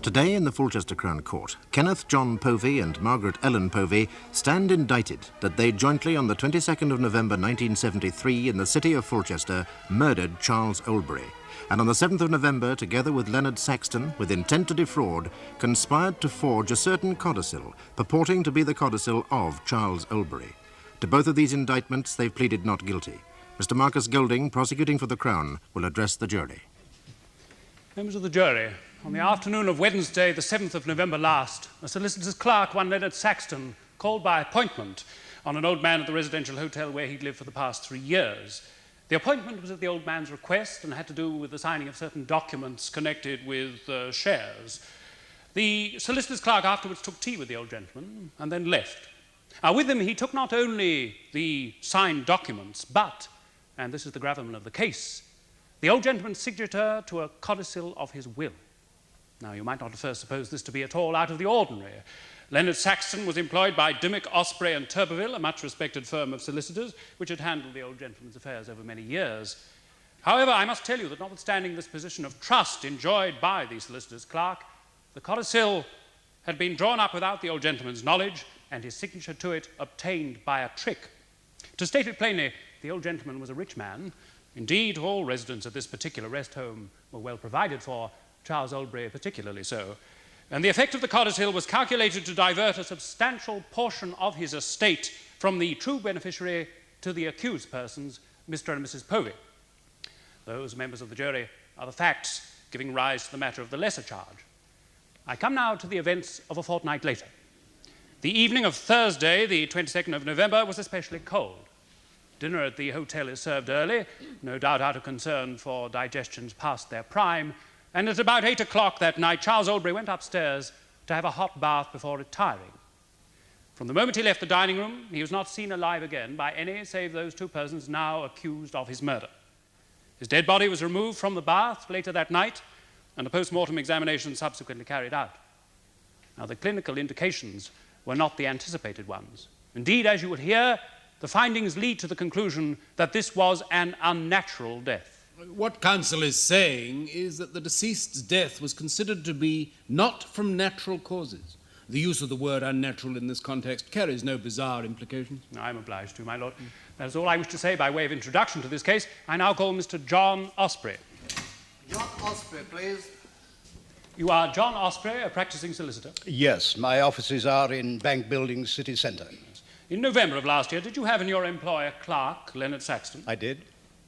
Today in the Fulchester Crown Court, Kenneth John Povey and Margaret Ellen Povey stand indicted that they jointly on the 22nd of November 1973 in the city of Fulchester murdered Charles Oldbury, and on the 7th of November, together with Leonard Saxton, with intent to defraud, conspired to forge a certain codicil purporting to be the codicil of Charles Oldbury. To both of these indictments they've pleaded not guilty. Mr. Marcus Golding, prosecuting for the Crown, will address the jury. Members of the jury, on the afternoon of Wednesday, the 7th of November last, a solicitor's clerk, one Leonard Saxton, called by appointment on an old man at the residential hotel where he'd lived for the past 3 years. The appointment was at the old man's request and had to do with the signing of certain documents connected with shares. The solicitor's clerk afterwards took tea with the old gentleman and then left. With him he took not only the signed documents, but, and this is the gravamen of the case, the old gentleman's signature to a codicil of his will. Now, you might not at first suppose this to be at all out of the ordinary. Leonard Saxton was employed by Dimmock, Osprey and Turberville, a much-respected firm of solicitors, which had handled the old gentleman's affairs over many years. However, I must tell you that notwithstanding this position of trust enjoyed by the solicitor's clerk, the codicil had been drawn up without the old gentleman's knowledge and his signature to it obtained by a trick. To state it plainly, the old gentleman was a rich man. Indeed, all residents at this particular rest home were well provided for, Charles Oldbury particularly so. And the effect of the codicil was calculated to divert a substantial portion of his estate from the true beneficiary to the accused persons, Mr. and Mrs. Povey. Those, members of the jury, are the facts giving rise to the matter of the lesser charge. I come now to the events of a fortnight later. The evening of Thursday, the 22nd of November, was especially cold. Dinner at the hotel is served early, no doubt out of concern for digestions past their prime, and at about 8 o'clock that night, Charles Oldbury went upstairs to have a hot bath before retiring. From the moment he left the dining room, he was not seen alive again by any save those two persons now accused of his murder. His dead body was removed from the bath later that night, and a post-mortem examination subsequently carried out. Now, the clinical indications were not the anticipated ones. Indeed, as you will hear, the findings lead to the conclusion that this was an unnatural death. What counsel is saying is that the deceased's death was considered to be not from natural causes. The use of the word unnatural in this context carries no bizarre implications. I'm obliged to, my lord. That's all I wish to say by way of introduction to this case. I now call Mr. John Osprey. John Osprey, please. You are John Osprey, a practicing solicitor? Yes, my offices are in Bank Buildings City Centre. In November of last year, did you have in your employ a clerk, Leonard Saxton? I did.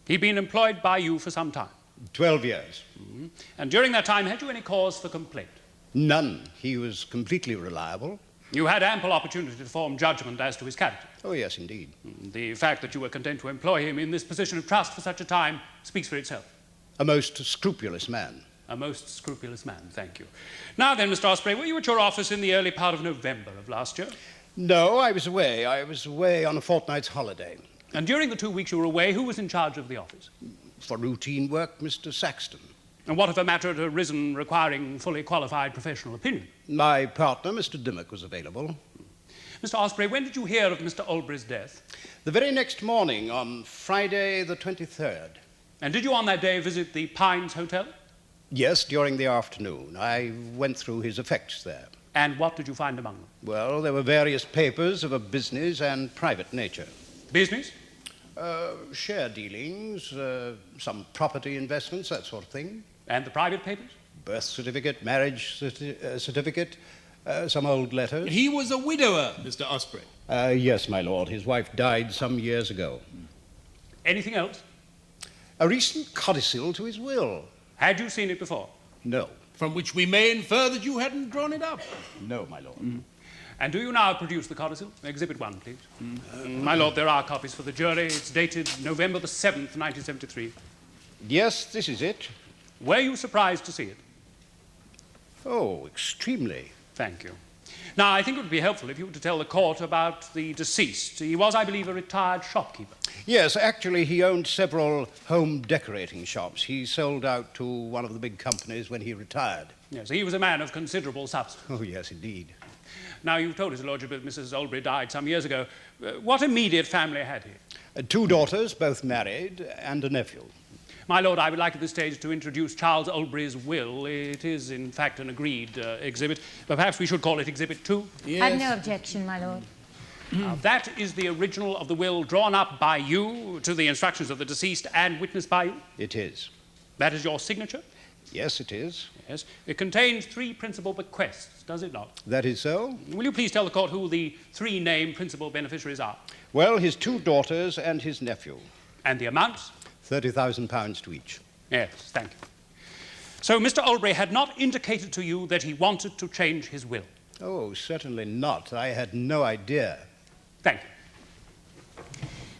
He'd been employed by you for some time? 12 years. Mm-hmm. And during that time, had you any cause for complaint? None. He was completely reliable. You had ample opportunity to form judgment as to his character? Oh, yes, indeed. The fact that you were content to employ him in this position of trust for such a time speaks for itself. A most scrupulous man. A most scrupulous man, thank you. Now then, Mr. Osprey, were you at your office in the early part of November of last year? No, I was away. I was away on a fortnight's holiday. And during the 2 weeks you were away, who was in charge of the office? For routine work, Mr. Saxton. And what if a matter had arisen requiring fully qualified professional opinion? My partner, Mr. Dimmock, was available. Mr. Osprey, when did you hear of Mr. Oldbury's death? The very next morning, on Friday the 23rd. And did you on that day visit the Pines Hotel? Yes, during the afternoon. I went through his effects there. And what did you find among them? Well, there were various papers of a business and private nature. Business? Share dealings, some property investments, that sort of thing. And the private papers? Birth certificate, marriage certificate, some old letters. He was a widower, Mr. Osprey. Yes, my lord. His wife died some years ago. Anything else? A recent codicil to his will. Had you seen it before? No. From which we may infer that you hadn't drawn it up. No, my lord. And do you now produce the codicil? Exhibit 1, please. My lord, there are copies for the jury. It's dated November the 7th, 1973. Yes, this is it. Were you surprised to see it? Oh, extremely. Thank you. Now, I think it would be helpful if you were to tell the court about the deceased. He was, I believe, a retired shopkeeper. Yes, actually, he owned several home decorating shops. He sold out to one of the big companies when he retired. Yes, he was a man of considerable substance. Oh, yes, indeed. Now, you've told his lordship that Mrs. Oldbury died some years ago. What immediate family had he? 2 daughters, both married, and a nephew. My lord, I would like at this stage to introduce Charles Oldbury's will. It is, in fact, an agreed exhibit, but perhaps we should call it Exhibit 2. Yes. I've no objection, my lord. Now, that is the original of the will drawn up by you to the instructions of the deceased and witnessed by you? It is. That is your signature? Yes, it is. Yes. It contains 3 principal bequests, does it not? That is so. Will you please tell the court who the 3 named principal beneficiaries are? Well, his 2 daughters and his nephew. And the amounts? £30,000 to each. Yes, thank you. So Mr. Oldbury had not indicated to you that he wanted to change his will? Oh, certainly not. I had no idea. Thank you.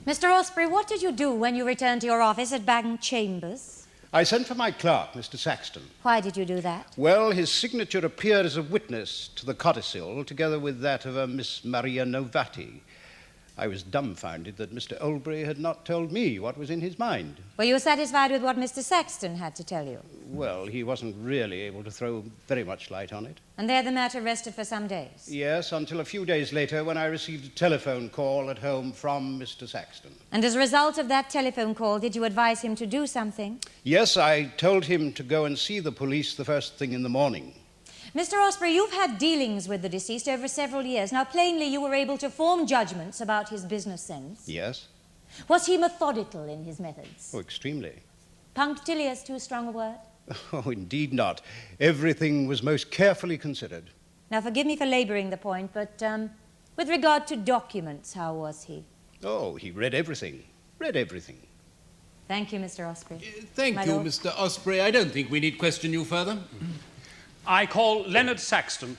Mr. Osprey, what did you do when you returned to your office at Bank Chambers? I sent for my clerk, Mr. Saxton. Why did you do that? Well, his signature appeared as a witness to the codicil, together with that of a Miss Maria Novati. I was dumbfounded that Mr. Oldbury had not told me what was in his mind. Were you satisfied with what Mr. Saxton had to tell you? Well, he wasn't really able to throw very much light on it. And there the matter rested for some days? Yes, until a few days later when I received a telephone call at home from Mr. Saxton. And as a result of that telephone call, did you advise him to do something? Yes, I told him to go and see the police the first thing in the morning. Mr. Osprey, you've had dealings with the deceased over several years. Now, plainly, you were able to form judgments about his business sense. Yes. Was he methodical in his methods? Oh, extremely. Punctilious, too strong a word? Oh, indeed not. Everything was most carefully considered. Now, forgive me for labouring the point, but with regard to documents, how was he? Oh, he read everything. Read everything. Thank you, Mr. Osprey. Thank My you, lord. Mr. Osprey. I don't think we need question you further. I call Leonard Saxton.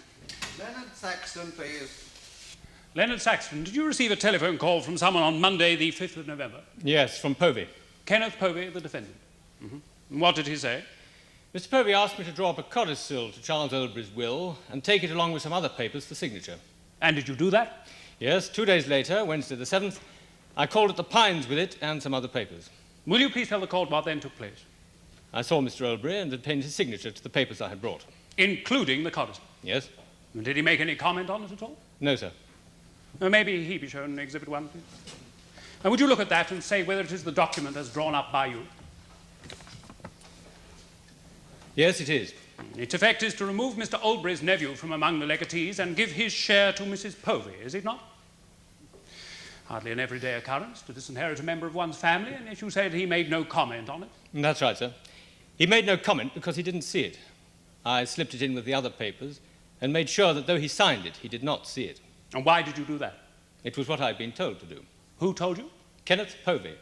Leonard Saxton, please. Leonard Saxton, did you receive a telephone call from someone on Monday, the 5th of November? Yes, from Povey. Kenneth Povey, the defendant. And what did he say? Mr. Povey asked me to draw up a codicil to Charles Oldbury's will and take it along with some other papers for signature. And did you do that? Yes, 2 days later, Wednesday the 7th, I called at the Pines with it and some other papers. Will you please tell the court what then took place? I saw Mr. Oldbury and obtained his signature to the papers I had brought. Including the codicil? Yes? And did he make any comment on it at all? No, sir. Maybe he be shown Exhibit 1, please. And would you look at that and say whether it is the document as drawn up by you? Yes, it is. Its effect is to remove Mr. Oldbury's nephew from among the legatees and give his share to Mrs. Povey, is it not? Hardly an everyday occurrence to disinherit a member of one's family, and yet you said he made no comment on it. That's right, sir. He made no comment because he didn't see it. I slipped it in with the other papers and made sure that though he signed it, he did not see it. And why did you do that? It was what I'd been told to do. Who told you? Kenneth Povey.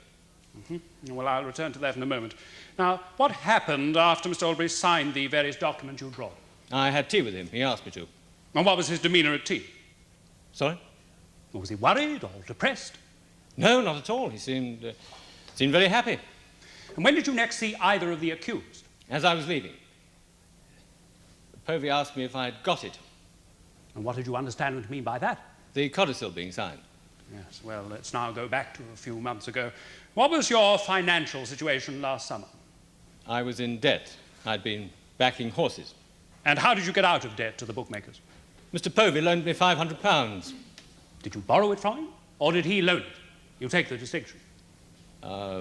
Well, I'll return to that in a moment. Now, what happened after Mr. Oldbury signed the various documents you brought? I had tea with him. He asked me to. And what was his demeanour at tea? Sorry? Was he worried or depressed? No, not at all. He seemed very happy. And when did you next see either of the accused? As I was leaving. Povey asked me if I had got it. And what did you understand him to mean by that? The codicil being signed. Yes, well, let's now go back to a few months ago. What was your financial situation last summer? I was in debt. I'd been backing horses. And how did you get out of debt to the bookmakers? Mr. Povey loaned me £500. Did you borrow it from him, or did he loan it? You take the distinction.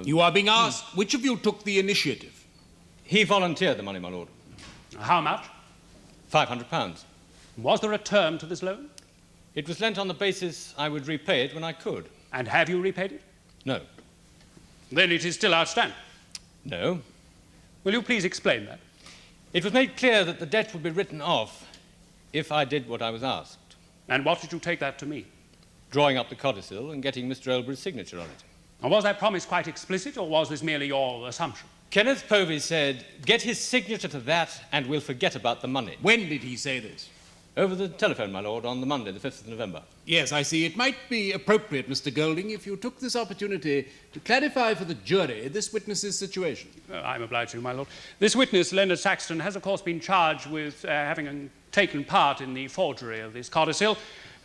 You are being asked which of you took the initiative. He volunteered the money, my lord. How much? £500. Was there a term to this loan? It was lent on the basis I would repay it when I could. And have you repaid it? No. Then it is still outstanding. No. Will you please explain that? It was made clear that the debt would be written off if I did what I was asked. And what did you take that to mean? Drawing up the codicil and getting Mr. Oldbury's signature on it. And was that promise quite explicit, or was this merely your assumption? Kenneth Povey said, get his signature to that and we'll forget about the money. When did he say this? Over the telephone, my lord, on the Monday, the 5th of November. Yes, I see. It might be appropriate, Mr. Golding, if you took this opportunity to clarify for the jury this witness's situation. I'm obliged to, my lord. This witness, Leonard Saxton, has, of course, been charged with having taken part in the forgery of this codicil,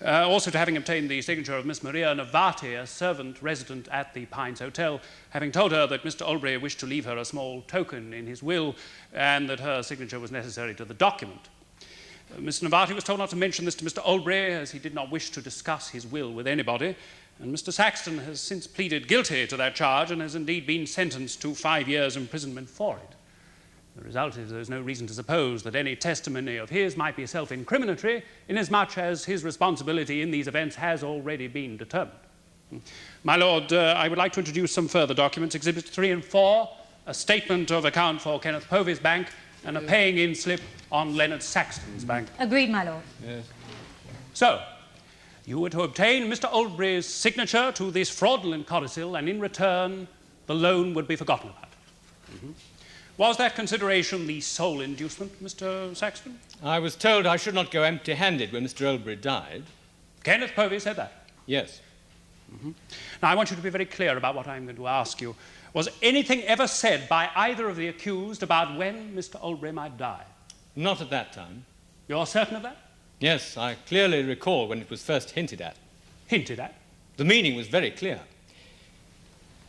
also to having obtained the signature of Miss Maria Novati, a servant resident at the Pines Hotel, having told her that Mr. Oldbury wished to leave her a small token in his will and that her signature was necessary to the document. Miss Novati was told not to mention this to Mr. Oldbury, as he did not wish to discuss his will with anybody, And Mr. Saxton has since pleaded guilty to that charge and has indeed been sentenced to 5 years' imprisonment for it. The result is there's no reason to suppose that any testimony of his might be self-incriminatory, inasmuch as his responsibility in these events has already been determined. My Lord, I would like to introduce some further documents, Exhibits 3 and 4, a statement of account for Kenneth Povey's bank, and a paying-in slip on Leonard Saxton's bank. Agreed, my lord. Yes. So, you were to obtain Mr. Oldbury's signature to this fraudulent codicil, and in return, the loan would be forgotten about. Was that consideration the sole inducement, Mr. Saxton? I was told I should not go empty-handed when Mr. Oldbury died. Kenneth Povey said that? Yes. Now, I want you to be very clear about what I'm going to ask you. Was anything ever said by either of the accused about when Mr. Oldbury might die? Not at that time. You're certain of that? Yes, I clearly recall when it was first hinted at. Hinted at? The meaning was very clear.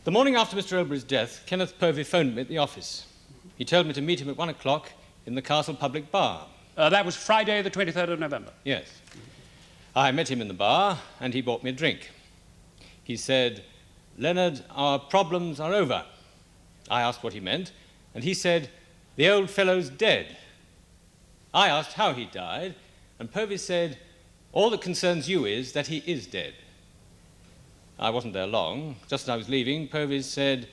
The morning after Mr. Oldbury's death, Kenneth Povey phoned me at the office. He told me to meet him at 1 o'clock in the Castle Public Bar. That was Friday, the 23rd of November. Yes. I met him in the bar, and he bought me a drink. He said, "Leonard, our problems are over." I asked what he meant, and he said, "The old fellow's dead." I asked how he died, and Povey said, "All that concerns you is that he is dead." I wasn't there long. Just as I was leaving, Povey said,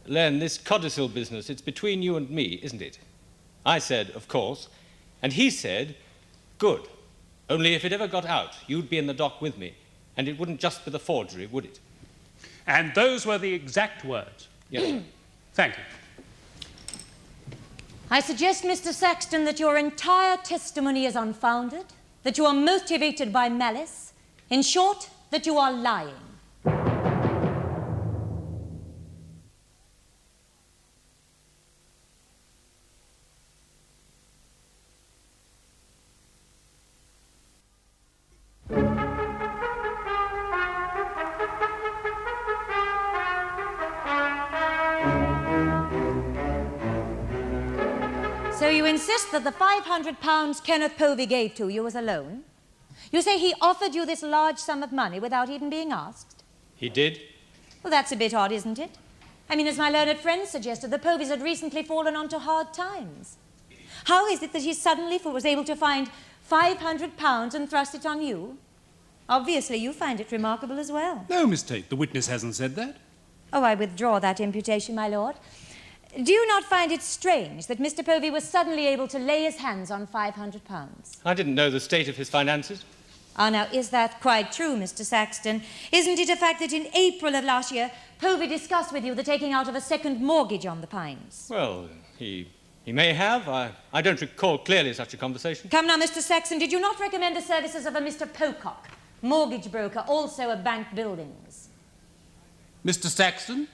"Len, this codicil business, it's between you and me, isn't it?" I said, "Of course." And he said, "Good. Only if it ever got out, you'd be in the dock with me, and it wouldn't just be the forgery, would it?" And those were the exact words? Yes, sir. Thank you. I suggest, Mr. Saxton, that your entire testimony is unfounded, that you are motivated by malice, in short, that you are lying. So you insist that the £500 Kenneth Povey gave to you was a loan? You say he offered you this large sum of money without even being asked? He did. Well, that's a bit odd, isn't it? I mean, as my learned friend suggested, the Poveys had recently fallen onto hard times. How is it that he suddenly was able to find £500 and thrust it on you? Obviously, you find it remarkable as well. No, Miss Tate, the witness hasn't said that. Oh, I withdraw that imputation, my lord. Do you not find it strange that Mr. Povey was suddenly able to lay his hands on £500? I didn't know the state of his finances. Ah, now, is that quite true, Mr. Saxton? Isn't it a fact that in April of last year, Povey discussed with you the taking out of a second mortgage on the Pines? Well, he may have. I don't recall clearly such a conversation. Come now, Mr. Saxton, did you not recommend the services of a Mr. Pocock, mortgage broker, also of bank buildings? Mr. Saxton?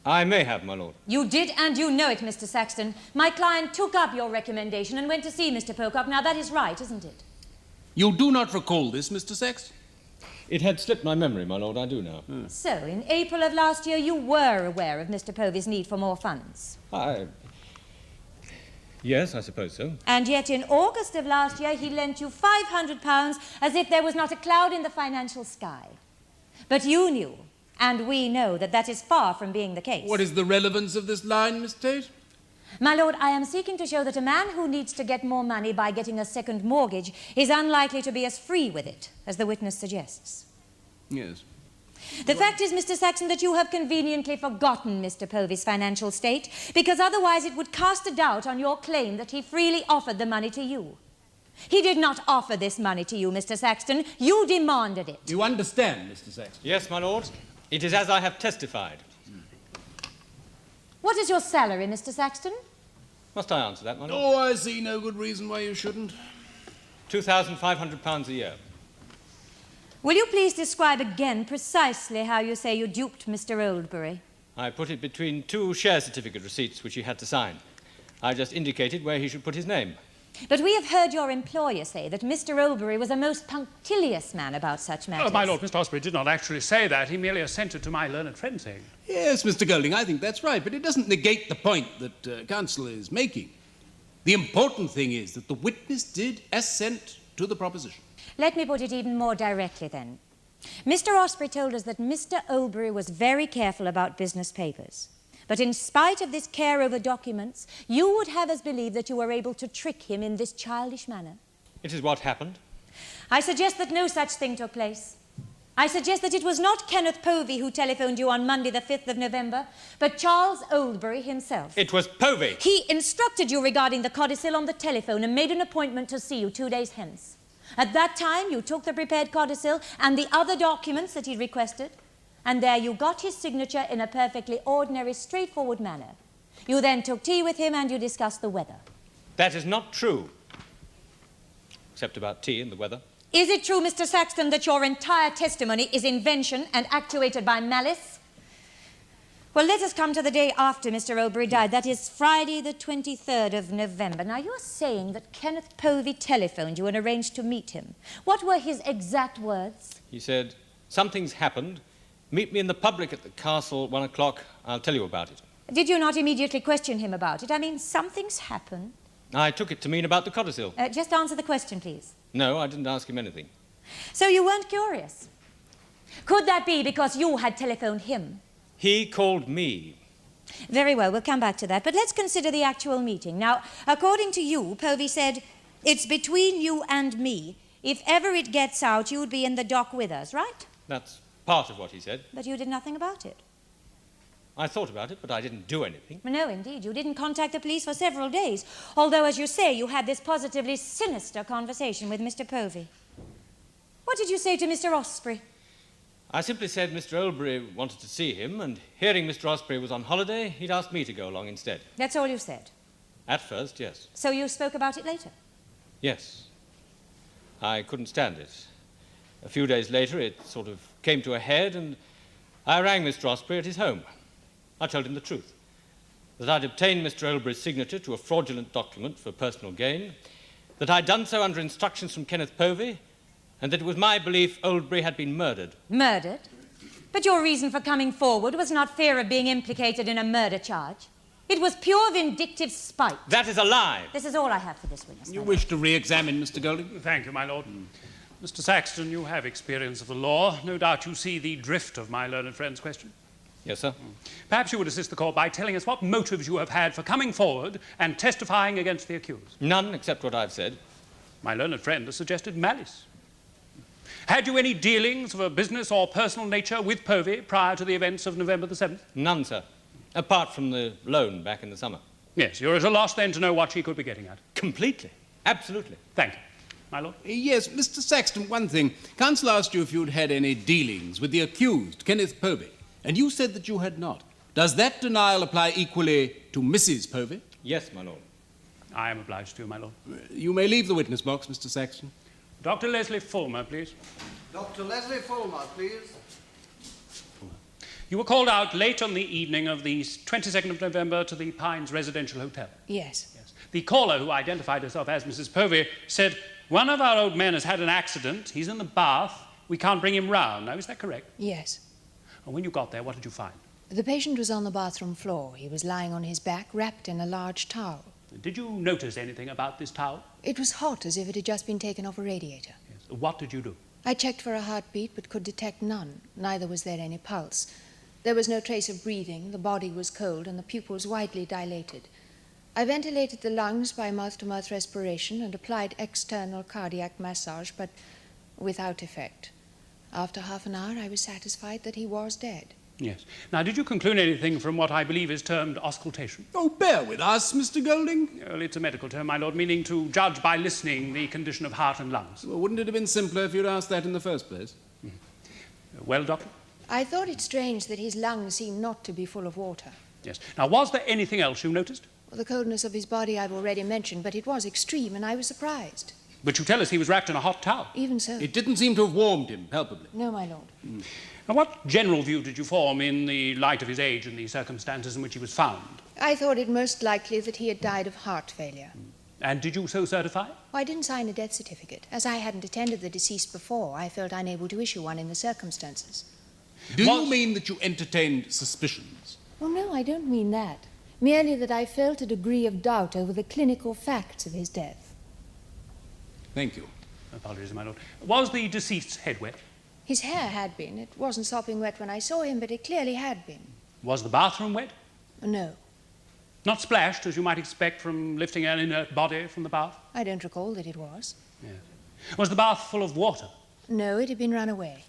I may have, my lord. You did, and you know it, Mr. Saxton. My client took up your recommendation and went to see Mr. Pocock. Now, that is right, isn't it? You do not recall this, Mr. Saxton? It had slipped my memory, my lord, I do now. So, in April of last year, you were aware of Mr. Povey's need for more funds? Yes, I suppose so. And yet, in August of last year, he lent you £500 as if there was not a cloud in the financial sky. But you knew, and we know, that that is far from being the case. What is the relevance of this line, Miss Tate? My lord, I am seeking to show that a man who needs to get more money by getting a second mortgage is unlikely to be as free with it as the witness suggests. Yes. The fact is, Mr. Saxton, that you have conveniently forgotten Mr. Povey's financial state, because otherwise it would cast a doubt on your claim that he freely offered the money to you. He did not offer this money to you, Mr. Saxton. You demanded it. You understand, Mr. Saxton? Yes, my lord. It is as I have testified. What is your salary, Mr. Saxton? Must I answer that, my lord? Oh, I see no good reason why you shouldn't. £2,500 a year. Will you please describe again precisely how you say you duped Mr. Oldbury? I put it between two share certificate receipts which he had to sign. I just indicated where he should put his name. But we have heard your employer say that Mr. Oldbury was a most punctilious man about such matters. Oh, my lord, Mr. Osprey did not actually say that. He merely assented to my learned friend saying. Yes, Mr. Golding, I think that's right, but it doesn't negate the point that counsel is making. The important thing is that the witness did assent to the proposition. Let me put it even more directly, then. Mr. Osprey told us that Mr. Oldbury was very careful about business papers. But in spite of this care over documents, you would have us believe that you were able to trick him in this childish manner. It is what happened. I suggest that no such thing took place. I suggest that it was not Kenneth Povey who telephoned you on Monday the 5th of November, but Charles Oldbury himself. It was Povey. He instructed you regarding the codicil on the telephone and made an appointment to see you 2 days hence. At that time, you took the prepared codicil and the other documents that he requested, and there you got his signature in a perfectly ordinary, straightforward manner. You then took tea with him and you discussed the weather. That is not true. Except about tea and the weather. Is it true, Mr. Saxton, that your entire testimony is invention and actuated by malice? Well, let us come to the day after Mr. Oldbury died. That is Friday the 23rd of November. Now, you're saying that Kenneth Povey telephoned you and arranged to meet him. What were his exact words? He said, "Something's happened. Meet me in the public at the castle, 1 o'clock. I'll tell you about it." Did you not immediately question him about it? I mean, something's happened. I took it to mean about the codicil. Just answer the question, please. No, I didn't ask him anything. So you weren't curious? Could that be because you had telephoned him? He called me. Very well, we'll come back to that. But let's consider the actual meeting. Now, according to you, Povey said, "It's between you and me. If ever it gets out, you'd be in the dock with us," right? That's part of what he said. But you did nothing about it. I thought about it, but I didn't do anything. No, indeed. You didn't contact the police for several days, although, as you say, you had this positively sinister conversation with Mr. Povey. What did you say to Mr. Osprey? I simply said Mr. Oldbury wanted to see him, and hearing Mr. Osprey was on holiday, he'd asked me to go along instead. That's all you said? At first, yes. So you spoke about it later? Yes. I couldn't stand it. A few days later, it sort of came to a head, and I rang Mr. Osprey at his home. I told him the truth, that I'd obtained Mr. Oldbury's signature to a fraudulent document for personal gain, that I'd done so under instructions from Kenneth Povey, and that it was my belief Oldbury had been murdered. Murdered? But your reason for coming forward was not fear of being implicated in a murder charge. It was pure vindictive spite. That is a lie. This is all I have for this witness. You wish to re-examine Mr. Golding? Thank you, my lord. Mr. Saxton, you have experience of the law. No doubt you see the drift of my learned friend's question. Yes, sir. Perhaps you would assist the court by telling us what motives you have had for coming forward and testifying against the accused. None except what I've said. My learned friend has suggested malice. Had you any dealings of a business or personal nature with Povey prior to the events of November the 7th? None, sir. Apart from the loan back in the summer. Yes, you're at a loss then to know what she could be getting at. Completely. Absolutely. Thank you. My lord? Yes, Mr. Saxton, one thing. Counsel asked you if you'd had any dealings with the accused, Kenneth Povey, and you said that you had not. Does that denial apply equally to Mrs. Povey? Yes, my lord. I am obliged to you, my lord. You may leave the witness box, Mr. Saxton. Dr. Leslie Fulmer, please. Dr. Leslie Fulmer, please. You were called out late on the evening of the 22nd of November to the Pines Residential Hotel. Yes. Yes. The caller, who identified herself as Mrs. Povey, said, "One of our old men has had an accident. He's in the bath. We can't bring him round." Now, is that correct? Yes. And when you got there, what did you find? The patient was on the bathroom floor. He was lying on his back, wrapped in a large towel. Did you notice anything about this towel? It was hot, as if it had just been taken off a radiator. Yes. What did you do? I checked for a heartbeat, but could detect none. Neither was there any pulse. There was no trace of breathing. The body was cold, and the pupils widely dilated. I ventilated the lungs by mouth-to-mouth respiration and applied external cardiac massage, but without effect. After half an hour, I was satisfied that he was dead. Yes. Now, did you conclude anything from what I believe is termed auscultation? Oh, bear with us, Mr. Golding. Well, it's a medical term, my lord, meaning to judge by listening the condition of heart and lungs. Well, wouldn't it have been simpler if you'd asked that in the first place? Well, doctor? I thought it strange that his lungs seemed not to be full of water. Yes. Now, was there anything else you noticed? Well, the coldness of his body I've already mentioned, but it was extreme, and I was surprised. But you tell us he was wrapped in a hot towel. Even so. It didn't seem to have warmed him, palpably. No, my lord. Now, what general view did you form in the light of his age and the circumstances in which he was found? I thought it most likely that he had died of heart failure. And did you so certify? I didn't sign a death certificate. As I hadn't attended the deceased before, I felt unable to issue one in the circumstances. Do you mean that you entertained suspicions? Oh, no, I don't mean that. Merely that I felt a degree of doubt over the clinical facts of his death. Thank you. Apologies, my lord. Was the deceased's head wet? His hair had been. It wasn't sopping wet when I saw him, but it clearly had been. Was the bathroom wet? No, Not splashed, as you might expect from lifting an inert body from the bath? I don't recall that it was. Yes. Was the bath full of water? No, it had been run away.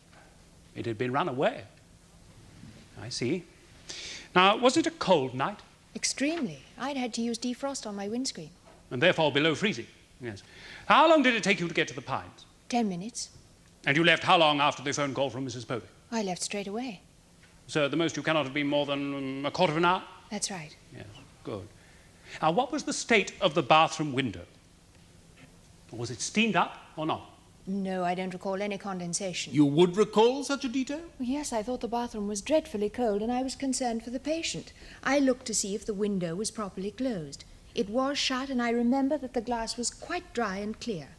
It had been run away. I see. Now, was it a cold night? Extremely. I'd had to use defrost on my windscreen. And therefore below freezing? Yes. How long did it take you to get to the Pines? 10 minutes. And you left how long after the phone call from Mrs. Povey? I left straight away. So at the most you cannot have been more than a quarter of an hour? That's right. Yes, good. Now, what was the state of the bathroom window? Was it steamed up or not? No, I don't recall any condensation. You would recall such a detail? Yes, I thought the bathroom was dreadfully cold and I was concerned for the patient. I looked to see if the window was properly closed. It was shut and I remember that the glass was quite dry and clear.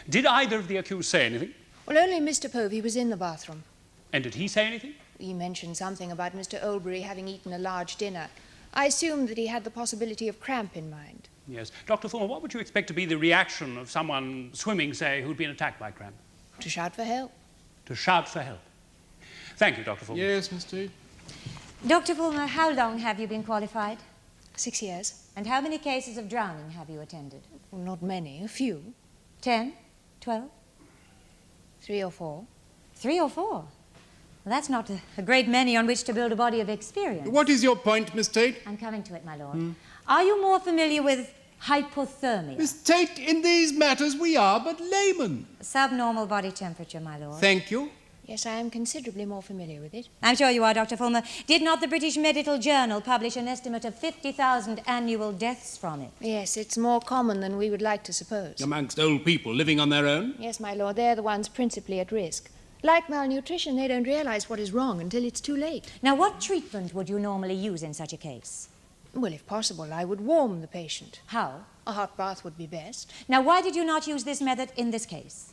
Did either of the accused say anything? Well, only Mr. Povey was in the bathroom. And did he say anything? He mentioned something about Mr. Oldbury having eaten a large dinner. I assumed that he had the possibility of cramp in mind. Yes. Dr. Fulmer, what would you expect to be the reaction of someone swimming, say, who'd been attacked by cramp? To shout for help. To shout for help. Thank you, Dr. Fulmer. Yes, Miss Tate. Dr. Fulmer, how long have you been qualified? 6 years. And how many cases of drowning have you attended? Well, not many, a few. 10? 12? 3 or 4. 3 or 4? Well, that's not a great many on which to build a body of experience. What is your point, Miss Tate? I'm coming to it, my lord. Are you more familiar with hypothermia? Miss Tate, in these matters we are but laymen. Subnormal body temperature, my lord. Thank you. Yes, I am considerably more familiar with it. I'm sure you are, Dr. Fulmer. Did not the British Medical Journal publish an estimate of 50,000 annual deaths from it? Yes, it's more common than we would like to suppose. Amongst old people living on their own? Yes, my lord, they're the ones principally at risk. Like malnutrition, they don't realize what is wrong until it's too late. Now, what treatment would you normally use in such a case? Well, if possible, I would warm the patient. How? A hot bath would be best. Now, why did you not use this method in this case?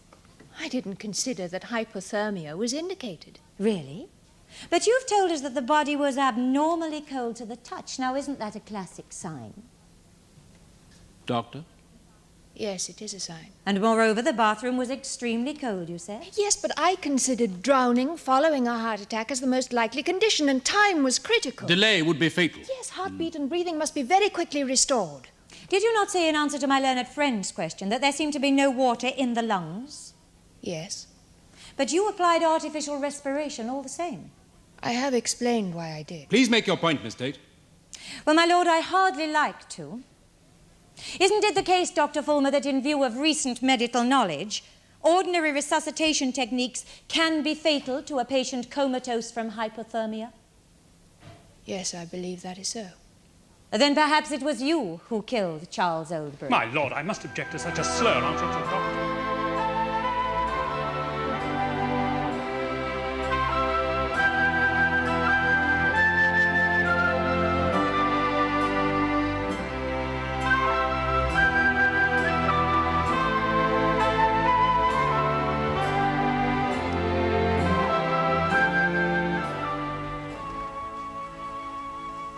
I didn't consider that hypothermia was indicated. Really? But you've told us that the body was abnormally cold to the touch. Now, isn't that a classic sign? Doctor? Yes, it is a sign. And moreover, the bathroom was extremely cold, you said? Yes, but I considered drowning following a heart attack as the most likely condition, and time was critical. Delay would be fatal. Yes, heartbeat and breathing must be very quickly restored. Did you not say in answer to my learned friend's question that there seemed to be no water in the lungs? Yes. But you applied artificial respiration all the same. I have explained why I did. Please make your point, Miss Tate. Well, my lord, I hardly like to. Isn't it the case, Dr. Fulmer, that in view of recent medical knowledge, ordinary resuscitation techniques can be fatal to a patient comatose from hypothermia? Yes, I believe that is so. Then perhaps it was you who killed Charles Oldbury. My lord, I must object to such a slur on such a doctor.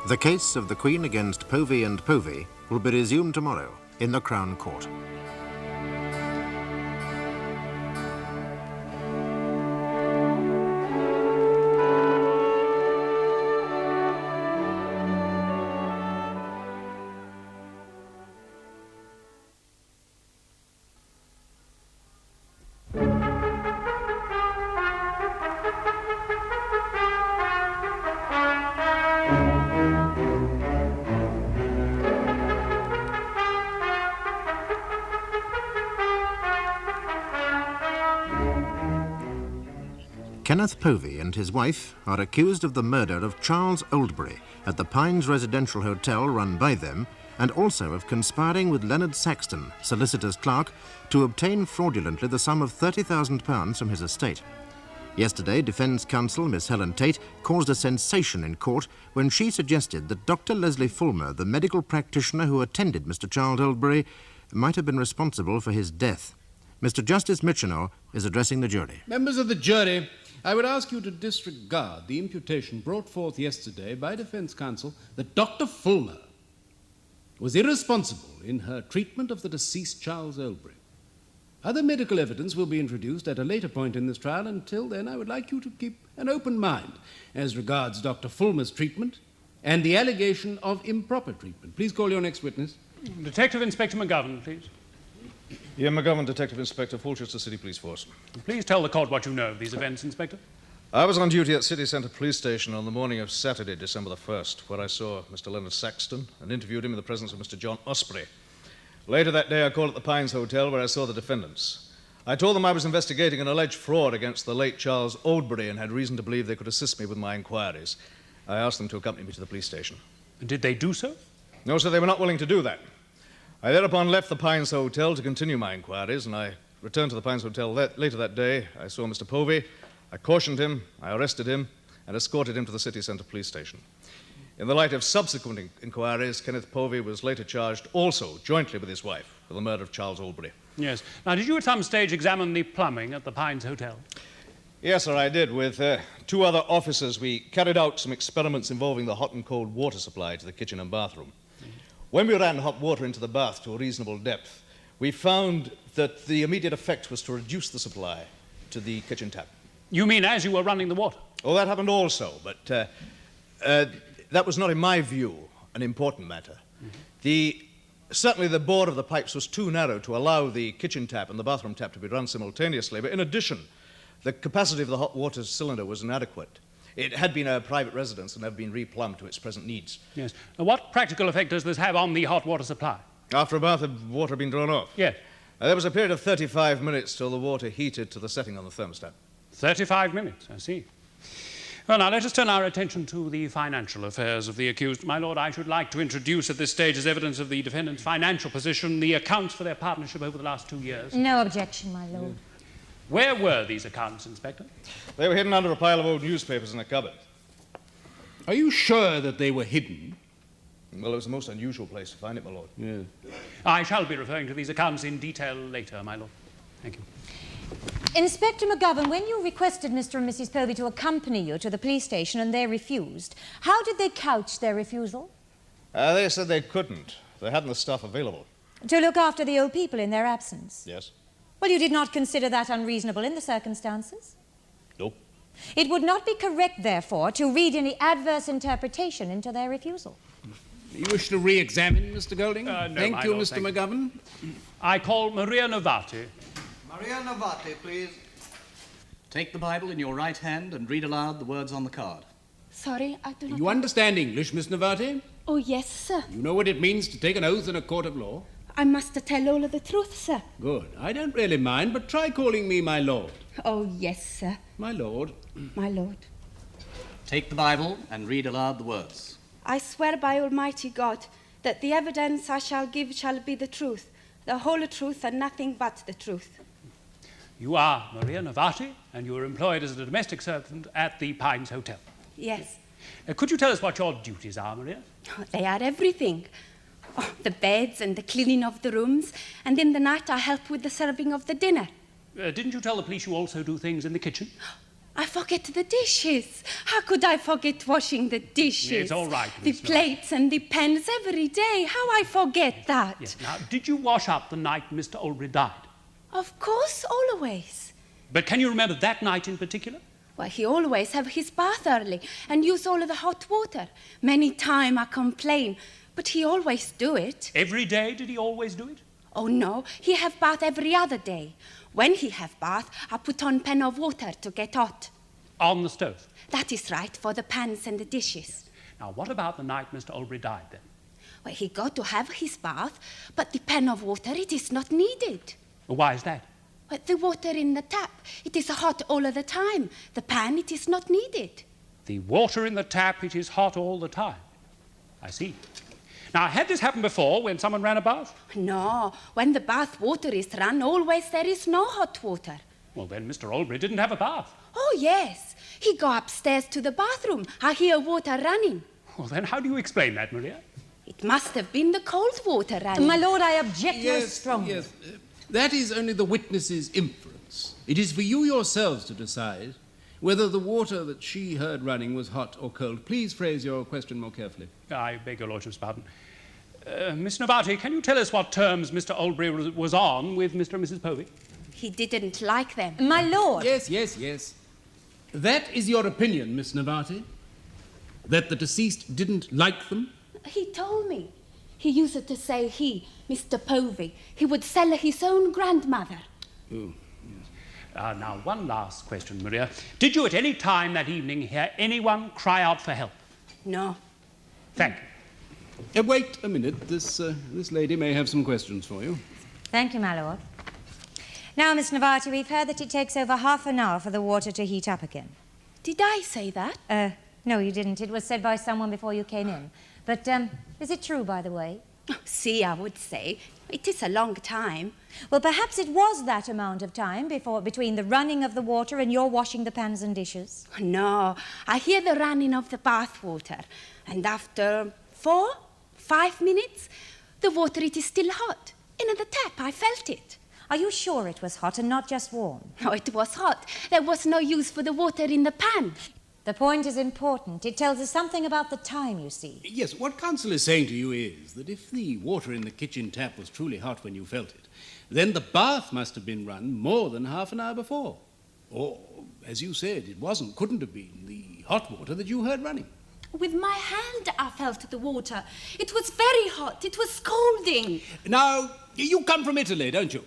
The case of the Queen against Povey and Povey will be resumed tomorrow in the Crown Court. Kenneth Povey and his wife are accused of the murder of Charles Oldbury at the Pines residential hotel run by them, and also of conspiring with Leonard Saxton, solicitor's clerk, to obtain fraudulently the sum of £30,000 from his estate. Yesterday, defence counsel Miss Helen Tate caused a sensation in court when she suggested that Dr. Leslie Fulmer, the medical practitioner who attended Mr. Charles Oldbury, might have been responsible for his death. Mr. Justice Mitchenor is addressing the jury. Members of the jury, I would ask you to disregard the imputation brought forth yesterday by defence counsel that Dr. Fulmer was irresponsible in her treatment of the deceased Charles Oldbury. Other medical evidence will be introduced at a later point in this trial. Until then, I would like you to keep an open mind as regards Dr. Fulmer's treatment and the allegation of improper treatment. Please call your next witness. Detective Inspector McGovern, please. Ian McGovern, Detective Inspector, Fulchester City Police Force. Please tell the court what you know of these events, Inspector. I was on duty at City Centre Police Station on the morning of Saturday, December the 1st, where I saw Mr. Leonard Saxton and interviewed him in the presence of Mr. John Osprey. Later that day, I called at the Pines Hotel, where I saw the defendants. I told them I was investigating an alleged fraud against the late Charles Oldbury and had reason to believe they could assist me with my inquiries. I asked them to accompany me to the police station. And did they do so? No, sir, they were not willing to do that. I thereupon left the Pines Hotel to continue my inquiries, and I returned to the Pines Hotel later that day. I saw Mr. Povey. I cautioned him, I arrested him, and escorted him to the City Centre Police Station. In the light of subsequent inquiries, Kenneth Povey was later charged also, jointly with his wife, for the murder of Charles Oldbury. Yes. Now, did you at some stage examine the plumbing at the Pines Hotel? Yes, sir, I did. With 2 other officers, we carried out some experiments involving the hot and cold water supply to the kitchen and bathroom. When we ran hot water into the bath to a reasonable depth, we found that the immediate effect was to reduce the supply to the kitchen tap. You mean as you were running the water? Oh, that happened also, but that was not, in my view, an important matter. Mm-hmm. Certainly the bore of the pipes was too narrow to allow the kitchen tap and the bathroom tap to be run simultaneously, but in addition, the capacity of the hot water cylinder was inadequate. It had been a private residence and had been replumbed to its present needs. Yes. Now, what practical effect does this have on the hot water supply? After a bath of water had been drawn off? Yes. There was a period of 35 minutes till the water heated to the setting on the thermostat. 35 minutes, I see. Well, now, let us turn our attention to the financial affairs of the accused. My lord, I should like to introduce at this stage as evidence of the defendant's financial position the accounts for their partnership over the last 2 years. No objection, my lord. Where were these accounts, Inspector? They were hidden under a pile of old newspapers in a cupboard. Are you sure that they were hidden? Well, it was the most unusual place to find it, my lord. Yeah. I shall be referring to these accounts in detail later, my lord. Thank you. Inspector McGovern, when you requested Mr. and Mrs. Povey to accompany you to the police station and they refused, how did they couch their refusal? They said they couldn't. They hadn't the stuff available. To look after the old people in their absence? Yes. Well, you did not consider that unreasonable in the circumstances? No. It would not be correct, therefore, to read any adverse interpretation into their refusal. You wish to re-examine, Mr. Golding? No, Thank you, Lord, Mr. McGovern. I call Maria Novati. Maria Novati, please. Take the Bible in your right hand and read aloud the words on the card. Sorry, I do not... You understand English, Miss Novati? Oh, yes, sir. You know what it means to take an oath in a court of law? I must tell all of the truth, sir. Good. I don't really mind, but try calling me my lord. Oh, yes, sir. My lord. My lord. Take the Bible and read aloud the words. I swear by Almighty God that the evidence I shall give shall be the truth, the whole truth and nothing but the truth. You are Maria Novati, and you are employed as a domestic servant at the Pines Hotel. Yes. Could you tell us what your duties are, Maria? Oh, they are everything. Oh, the beds and the cleaning of the rooms, and in the night I help with the serving of the dinner. Didn't you tell the police you also do things in the kitchen? I forget the dishes. How could I forget washing the dishes? It's all right, The Miss plates and the pans every day. How I forget that? Yes. Now, did you wash up the night Mr. Oldbury died? Of course, always. But can you remember that night in particular? Well, he always have his bath early and use all of the hot water. Many time I complain, but he always do it. Every day did he always do it? Oh, no, he have bath every other day. When he have bath, I put on pan of water to get hot. On the stove? That is right, for the pans and the dishes. Now, what about the night Mr. Oldbury died, then? Well, he got to have his bath, but the pan of water, it is not needed. Why is that? Well, the water in the tap, it is hot all of the time. The pan, it is not needed. The water in the tap, it is hot all the time. I see. Now, had this happened before when someone ran a bath? No, when the bath water is run, always there is no hot water. Well, then Mr. Oldbury didn't have a bath. Oh, yes. He go upstairs to the bathroom. I hear water running. Well, then how do you explain that, Maria? It must have been the cold water running. My lord, I object most strongly. Yes. That is only the witness's inference. It is for you yourselves to decide whether the water that she heard running was hot or cold. Please phrase your question more carefully. I beg your lordship's pardon. Miss Novati, can you tell us what terms Mr. Oldbury was on with Mr. and Mrs. Povey? He didn't like them. My lord! Yes. That is your opinion, Miss Navati? That the deceased didn't like them? He told me. He used to say Mr. Povey, he would sell his own grandmother. Oh. Now, one last question, Maria. Did you at any time that evening hear anyone cry out for help? No. Thank you. Wait a minute. This lady may have some questions for you. Thank you, my lord. Now, Miss Navati, we've heard that it takes over half an hour for the water to heat up again. Did I say that? No, you didn't. It was said by someone before you came in. But, is it true, by the way? See, I would say. It is a long time. Well, perhaps it was that amount of time between the running of the water and your washing the pans and dishes. No, I hear the running of the bath water. And after 4-5 minutes, the water, it is still hot. In the tap, I felt it. Are you sure it was hot and not just warm? No, it was hot. There was no use for the water in the pan. The point is important. It tells us something about the time, you see. Yes, what counsel is saying to you is that if the water in the kitchen tap was truly hot when you felt it, then the bath must have been run more than half an hour before. Or, as you said, it couldn't have been the hot water that you heard running. With my hand, I felt the water. It was very hot. It was scalding. Now, you come from Italy, don't you?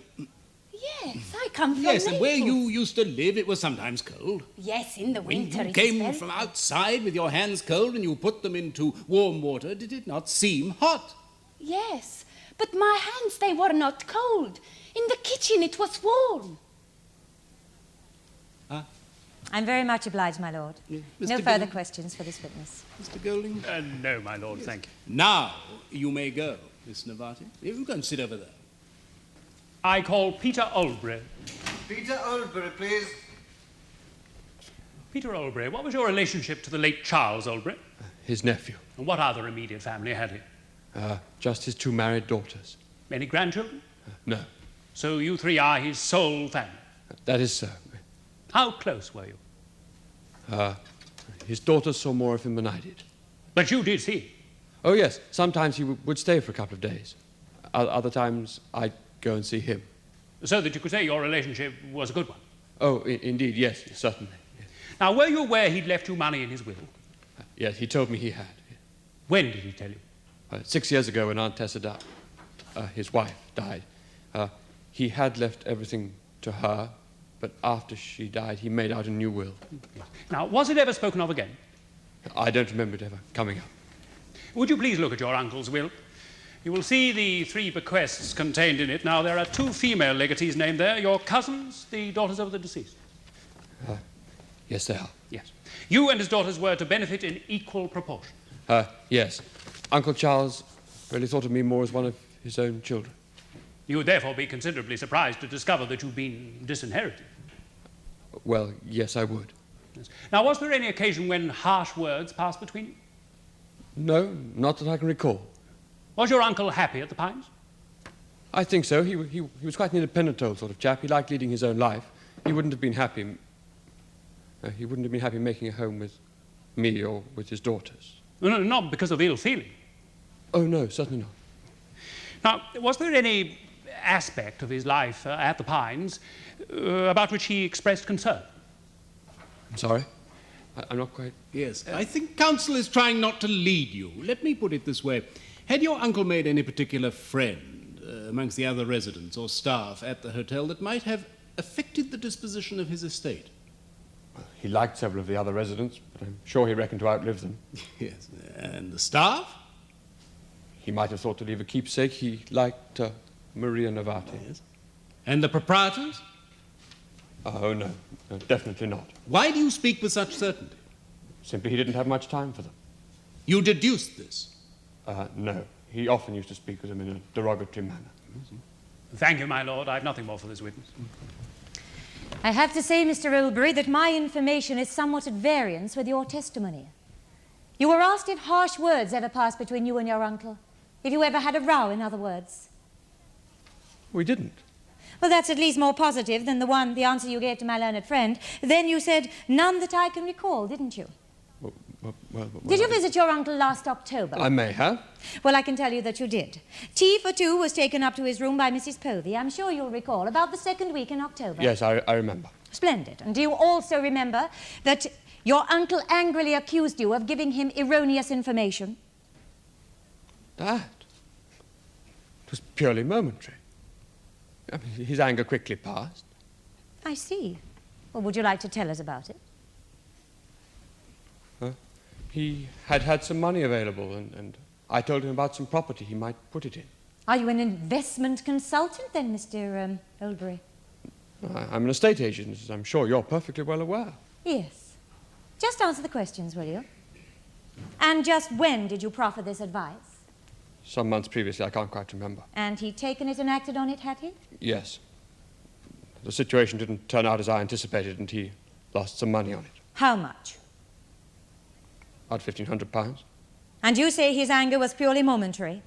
Yes, I come from Yes, and where Naples. you used to live, it was sometimes cold. Yes, in the When winter you it came is very... from outside with your hands cold and you put them into warm water, did it not seem hot? Yes, but my hands, they were not cold. In the kitchen, it was warm. I'm very much obliged, my lord. Yeah, No Mr. further questions for this witness. Mr. Golding? No, my lord, thank you. Now you may go, Miss Navati. You can sit over there. I call Peter Oldbury. Peter Oldbury, please. Peter Oldbury, what was your relationship to the late Charles Oldbury? His nephew. And what other immediate family had he? Just his 2 married daughters. Any grandchildren? No, So you 3 are his sole family. that is so. How close were you? His daughters saw more of him than I did. But you did see him. Oh, yes, sometimes he would stay for a couple of days. Other times I'd go and see him. So that you could say your relationship was a good one. Oh, indeed, yes, certainly. Yes. Now, were you aware he'd left you money in his will? Yes, he told me he had. When did he tell you? 6 years ago when Aunt Tessa died, his wife died. He had left everything to her, but after she died, he made out a new will. Now, was it ever spoken of again? I don't remember it ever coming up. Would you please look at your uncle's will? You will see the 3 bequests contained in it. Now, there are 2 female legatees named there, your cousins, the daughters of the deceased. Yes, they are. Yes. You and his daughters were to benefit in equal proportion. Yes. Uncle Charles really thought of me more as one of his own children. You would therefore be considerably surprised to discover that you've been disinherited. Well, yes, I would. Yes. Now, was there any occasion when harsh words passed between you? No, not that I can recall. Was your uncle happy at the Pines? I think so. He was quite an independent old sort of chap. He liked leading his own life. He wouldn't have been happy. He wouldn't have been happy making a home with me or with his daughters. No, not because of ill feeling. Oh, no, certainly not. Now, was there any aspect of his life at the Pines about which he expressed concern? I'm sorry? I'm not quite... Yes, I think counsel is trying not to lead you. Let me put it this way. Had your uncle made any particular friend amongst the other residents or staff at the hotel that might have affected the disposition of his estate? He liked several of the other residents, but I'm sure he reckoned to outlive them. Yes, and the staff? He might have thought to leave a keepsake. He liked Maria Navati. Yes. And the proprietors? Oh, no, definitely not. Why do you speak with such certainty? Simply he didn't have much time for them. You deduced this? No. He often used to speak with them in a derogatory manner. Thank you, my lord. I have nothing more for this witness. I have to say, Mr. Oldbury, that my information is somewhat at variance with your testimony. You were asked if harsh words ever passed between you and your uncle. If you ever had a row, in other words. We didn't. Well, that's at least more positive than the answer you gave to my learned friend. Then you said, none that I can recall, didn't you? Did you visit your uncle last October? I may have. Well, I can tell you that you did. Tea for two was taken up to his room by Mrs. Povey. I'm sure you'll recall, about the second week in October. Yes, I remember. Splendid. And do you also remember that your uncle angrily accused you of giving him erroneous information? That? It was purely momentary. I mean, his anger quickly passed. I see. Well, would you like to tell us about it? He had some money available, and I told him about some property he might put it in. Are you an investment consultant then, Mr. Oldbury? I'm an estate agent, as I'm sure you're perfectly well aware. Yes. Just answer the questions, will you? And just when did you proffer this advice? Some months previously, I can't quite remember. And he'd taken it and acted on it, had he? Yes. The situation didn't turn out as I anticipated, and he lost some money on it. How much? About £1,500. And you say his anger was purely momentary?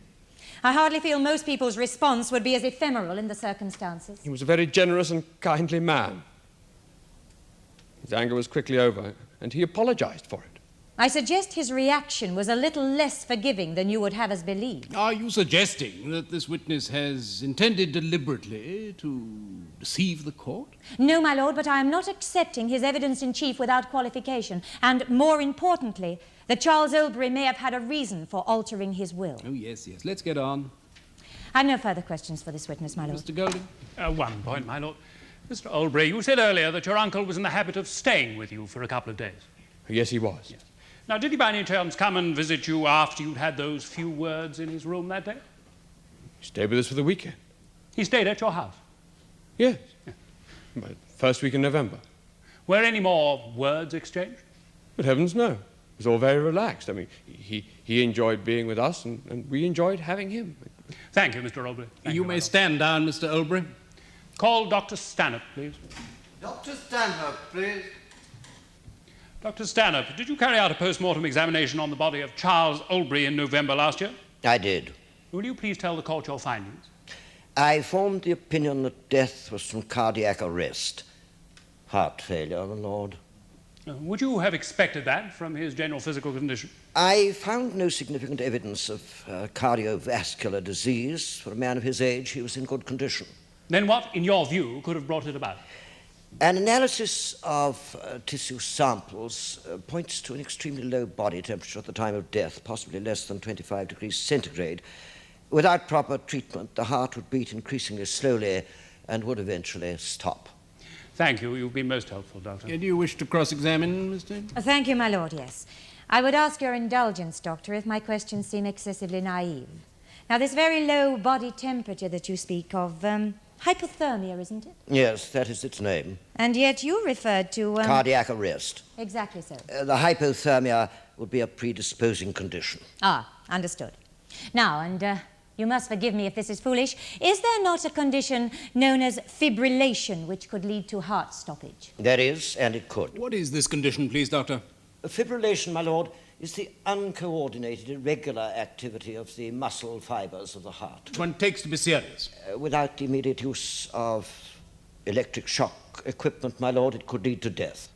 I hardly feel most people's response would be as ephemeral in the circumstances. He was a very generous and kindly man. His anger was quickly over, and he apologized for it. I suggest his reaction was a little less forgiving than you would have us believe. Are you suggesting that this witness has intended deliberately to deceive the court? No, my lord, but I am not accepting his evidence in chief without qualification. And more importantly, that Charles Oldbury may have had a reason for altering his will. Oh, yes. Let's get on. I have no further questions for this witness, my lord. Mr. Golding? One point, my lord. Mr. Oldbury, you said earlier that your uncle was in the habit of staying with you for a couple of days. Yes, he was. Yes. Now, did he by any chance come and visit you after you'd had those few words in his room that day? He stayed with us for the weekend. He stayed at your house? Yes. By the first week in November. Were any more words exchanged? But heavens, no. It was all very relaxed. I mean, he enjoyed being with us, and we enjoyed having him. Thank you, Mr. Oldbury. You may stand down, Mr. Oldbury. Call Dr. Stanhope, please. Dr. Stanhope, please. Dr. Stanhope, did you carry out a post-mortem examination on the body of Charles Oldbury in November last year? I did. Will you please tell the court your findings? I formed the opinion that death was from cardiac arrest. Heart failure, my lord. Would you have expected that from his general physical condition? I found no significant evidence of cardiovascular disease. For a man of his age, he was in good condition. Then what, in your view, could have brought it about? An analysis of tissue samples points to an extremely low body temperature at the time of death, possibly less than 25 degrees centigrade. Without proper treatment, the heart would beat increasingly slowly and would eventually stop. Thank you. You've been most helpful, Doctor. Do you wish to cross-examine, Mr. Thank you, my lord, yes. I would ask your indulgence, Doctor, if my questions seem excessively naive. Now, this very low body temperature that you speak of, hypothermia, isn't it? Yes, that is its name. And yet you referred to... cardiac arrest. Exactly so. The hypothermia would be a predisposing condition. Ah, understood. Now, and you must forgive me if this is foolish, is there not a condition known as fibrillation which could lead to heart stoppage? There is, and it could. What is this condition, please, Doctor? Fibrillation, my lord, is the uncoordinated, irregular activity of the muscle fibers of the heart. One takes to be serious. Without the immediate use of electric shock equipment, my lord, it could lead to death.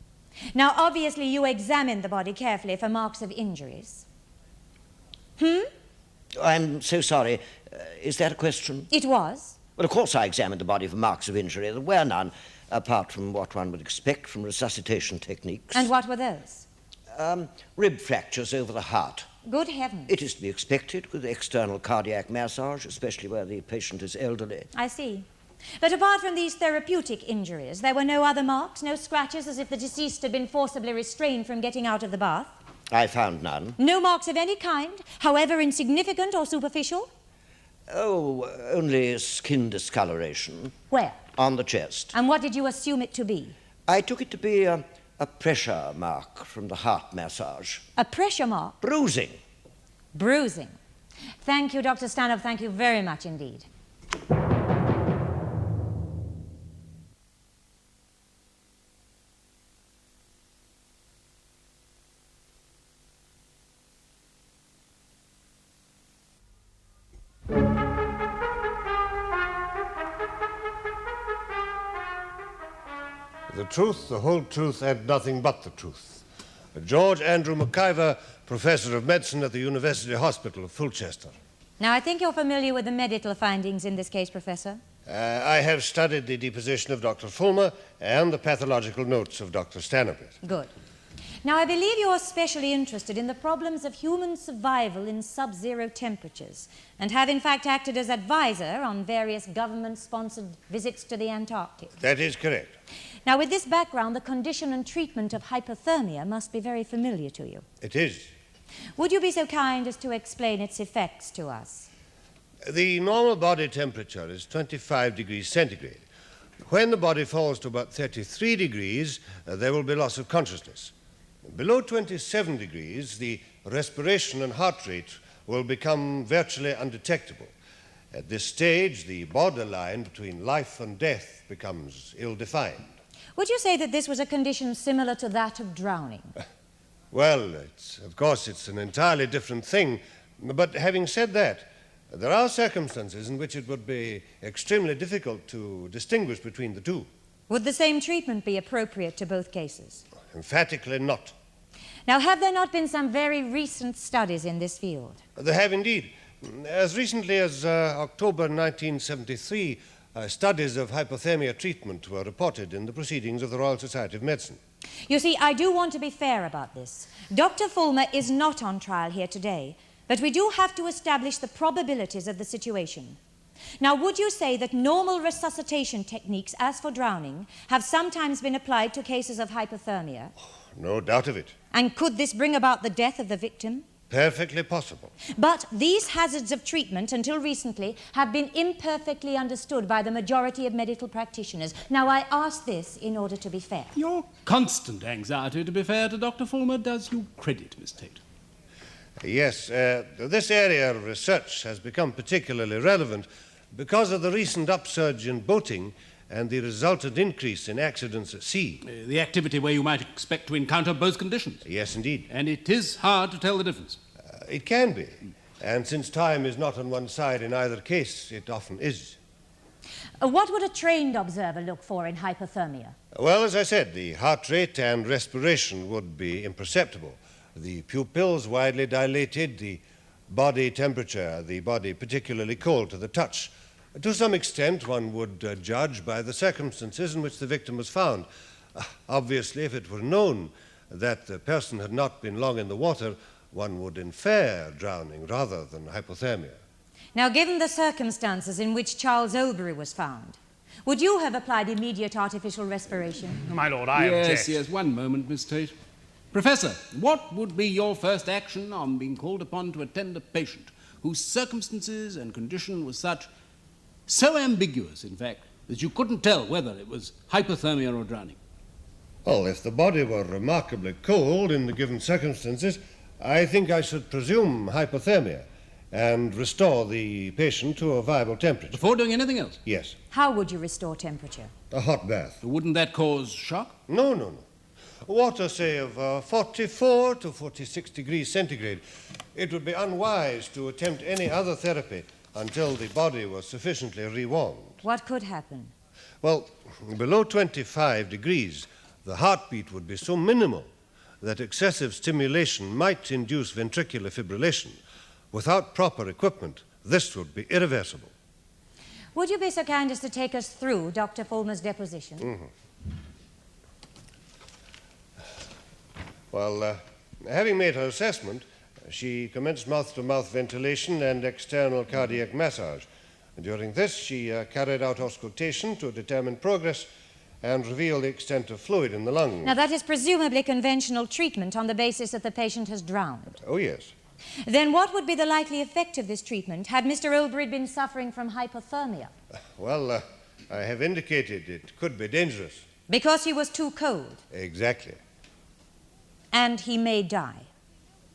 Now, obviously, you examined the body carefully for marks of injuries. I'm so sorry. Is that a question? It was. Well, of course I examined the body for marks of injury. There were none, apart from what one would expect from resuscitation techniques. And what were those? Rib fractures over the heart. Good heavens. It is to be expected with external cardiac massage, especially where the patient is elderly. I see. But apart from these therapeutic injuries, there were no other marks, no scratches as if the deceased had been forcibly restrained from getting out of the bath? I found none. No marks of any kind, however insignificant or superficial? Oh, only skin discoloration. Where? On the chest. And what did you assume it to be? I took it to be a pressure mark from the heart massage. A pressure mark? Bruising. Bruising. Thank you, Dr. Stanhope. Thank you very much indeed. The truth, the whole truth, and nothing but the truth. George Andrew McIver, Professor of Medicine at the University Hospital of Fulchester. Now, I think you're familiar with the medical findings in this case, Professor. I have studied the deposition of Dr. Fulmer and the pathological notes of Dr. Stanhope. Good. Now, I believe you're especially interested in the problems of human survival in sub-zero temperatures and have, in fact, acted as advisor on various government-sponsored visits to the Antarctic. That is correct. Now, with this background, the condition and treatment of hypothermia must be very familiar to you. It is. Would you be so kind as to explain its effects to us? The normal body temperature is 25 degrees centigrade. When the body falls to about 33 degrees, there will be loss of consciousness. Below 27 degrees, the respiration and heart rate will become virtually undetectable. At this stage, the borderline between life and death becomes ill-defined. Would you say that this was a condition similar to that of drowning? Well, of course, it's an entirely different thing. But having said that, there are circumstances in which it would be extremely difficult to distinguish between the two. Would the same treatment be appropriate to both cases? Emphatically not. Now, have there not been some very recent studies in this field? There have indeed. As recently as October 1973, studies of hypothermia treatment were reported in the proceedings of the Royal Society of Medicine. You see, I do want to be fair about this. Dr. Fulmer is not on trial here today, but we do have to establish the probabilities of the situation. Now, would you say that normal resuscitation techniques, as for drowning, have sometimes been applied to cases of hypothermia? No doubt of it. And could this bring about the death of the victim? Perfectly possible. But these hazards of treatment, until recently, have been imperfectly understood by the majority of medical practitioners. Now, I ask this in order to be fair. Your constant anxiety to be fair to Dr. Fulmer does you credit, Miss Tate. Yes, this area of research has become particularly relevant because of the recent upsurge in boating and the resultant increase in accidents at sea. The activity where you might expect to encounter both conditions. Yes, indeed. And it is hard to tell the difference. It can be. And since time is not on one side in either case, it often is. What would a trained observer look for in hypothermia? Well, as I said, the heart rate and respiration would be imperceptible. The pupils widely dilated, the body temperature, the body particularly cold to the touch. To some extent, one would judge by the circumstances in which the victim was found. Obviously, if it were known that the person had not been long in the water, one would infer drowning rather than hypothermia. Now, given the circumstances in which Charles Oldbury was found, would you have applied immediate artificial respiration? My lord, I object. Yes, one moment, Miss Tate. Professor, what would be your first action on being called upon to attend a patient whose circumstances and condition was so ambiguous, in fact, that you couldn't tell whether it was hypothermia or drowning? Well, if the body were remarkably cold in the given circumstances, I think I should presume hypothermia and restore the patient to a viable temperature. Before doing anything else? Yes. How would you restore temperature? A hot bath. Wouldn't that cause shock? No. Water, say, of 44 to 46 degrees centigrade. It would be unwise to attempt any other therapy until the body was sufficiently rewarmed. What could happen? Well, below 25 degrees, the heartbeat would be so minimal that excessive stimulation might induce ventricular fibrillation. Without proper equipment, this would be irreversible. Would you be so kind as to take us through Dr. Fulmer's deposition? Mm-hmm. Well, having made her assessment, she commenced mouth-to-mouth ventilation and external cardiac massage. During this, she carried out auscultation to determine progress and reveal the extent of fluid in the lungs. Now, that is presumably conventional treatment on the basis that the patient has drowned. Oh, yes. Then what would be the likely effect of this treatment had Mr. Oldbury been suffering from hypothermia? Well, I have indicated it could be dangerous. Because he was too cold? Exactly. And he may die?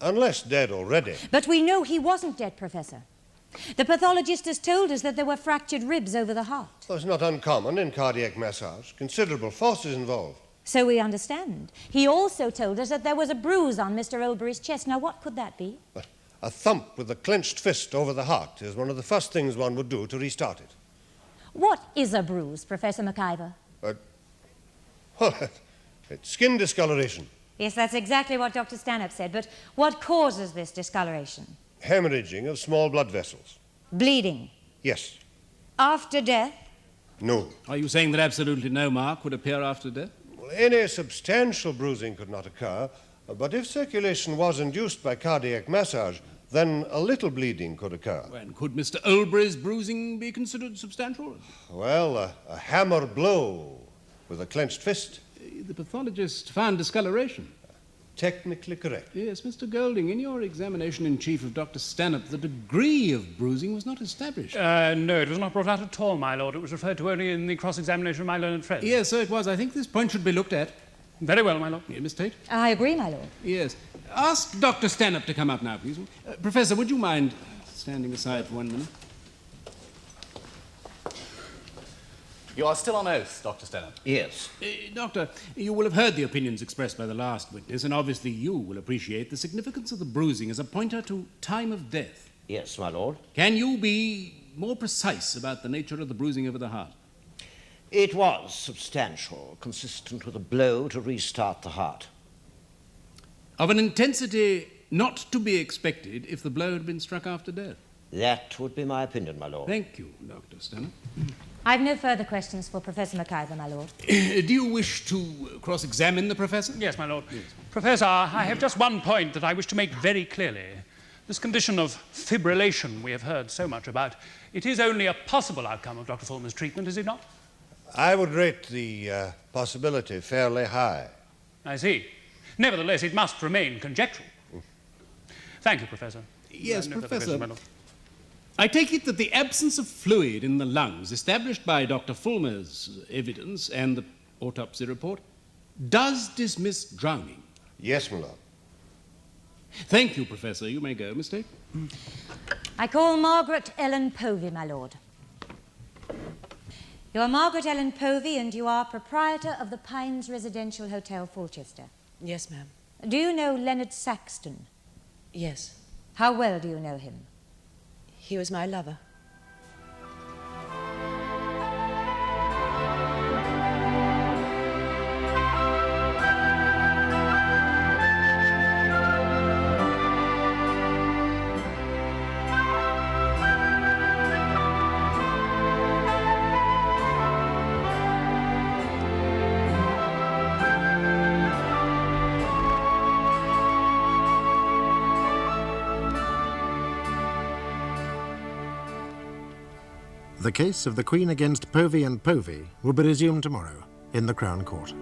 Unless dead already. But we know he wasn't dead, Professor. The pathologist has told us that there were fractured ribs over the heart. Well, it's not uncommon in cardiac massage. Considerable force is involved. So we understand. He also told us that there was a bruise on Mr. Oldbury's chest. Now, what could that be? A thump with a clenched fist over the heart is one of the first things one would do to restart it. What is a bruise, Professor McIver? Well, it's skin discoloration. Yes, that's exactly what Dr. Stanhope said. But what causes this discoloration? Hemorrhaging of small blood vessels. Bleeding. Yes. After death? No. Are you saying that absolutely no mark would appear after death? Well, any substantial bruising could not occur, but if circulation was induced by cardiac massage, then a little bleeding could occur. And could Mr. Oldbury's bruising be considered substantial? Well, a hammer blow with a clenched fist. The pathologist found discoloration. Technically correct. Yes, Mr. Golding, in your examination-in-chief of Dr. Stanhope, the degree of bruising was not established. No, it was not brought out at all, my lord. It was referred to only in the cross-examination of my learned friend. Yes, so it was. I think this point should be looked at. Very well, my lord. Miss Tate? I agree, my lord. Yes. Ask Dr. Stanhope to come up now, please. Professor, would you mind standing aside for 1 minute? You are still on oath, Dr. Stanhope. Yes. Doctor, you will have heard the opinions expressed by the last witness, and obviously you will appreciate the significance of the bruising as a pointer to time of death. Yes, my lord. Can you be more precise about the nature of the bruising over the heart? It was substantial, consistent with a blow to restart the heart. Of an intensity not to be expected if the blow had been struck after death? That would be my opinion, my lord. Thank you, Dr. Stanhope. I've no further questions for Professor McIver, my lord. Do you wish to cross-examine the professor? Yes, my lord. Yes. Professor, I have just one point that I wish to make very clearly. This condition of fibrillation we have heard so much about, it is only a possible outcome of Dr. Fulmer's treatment, is it not? I would rate the possibility fairly high. I see. Nevertheless, it must remain conjectural. Thank you, Professor. Yes, No further Professor. questions, my lord. I take it that the absence of fluid in the lungs, established by Dr. Fulmer's evidence and the autopsy report, does dismiss drowning. Yes, my lord. Thank you, Professor. You may go. Miss Tate? I call Margaret Ellen Povey, my lord. You are Margaret Ellen Povey, and you are proprietor of the Pines Residential Hotel, Fulchester. Yes, ma'am. Do you know Leonard Saxton? Yes. How well do you know him? He was my lover. The case of the Queen against Povey and Povey will be resumed tomorrow in the Crown Court.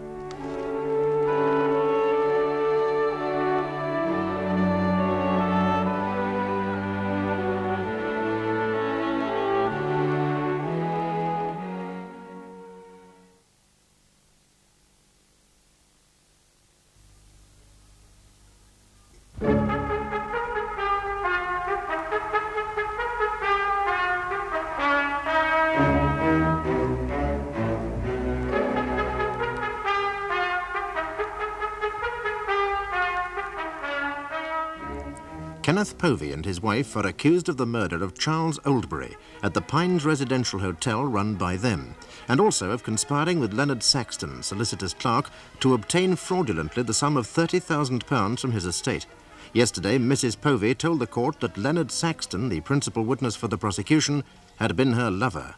Kenneth Povey and his wife are accused of the murder of Charles Oldbury at the Pines Residential Hotel run by them, and also of conspiring with Leonard Saxton, solicitor's clerk, to obtain fraudulently the sum of £30,000 from his estate. Yesterday, Mrs. Povey told the court that Leonard Saxton, the principal witness for the prosecution, had been her lover.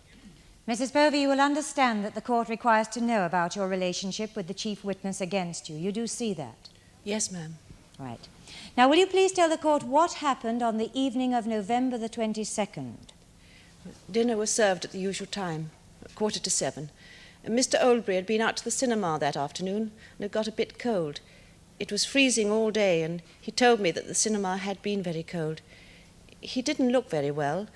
Mrs. Povey, you will understand that the court requires to know about your relationship with the chief witness against you. You do see that? Yes, ma'am. Right. Now, will you please tell the court what happened on the evening of November the 22nd? Dinner was served at the usual time, 7:15. Mr. Oldbury had been out to the cinema that afternoon and had got a bit cold. It was freezing all day, and he told me that the cinema had been very cold. He didn't look very well.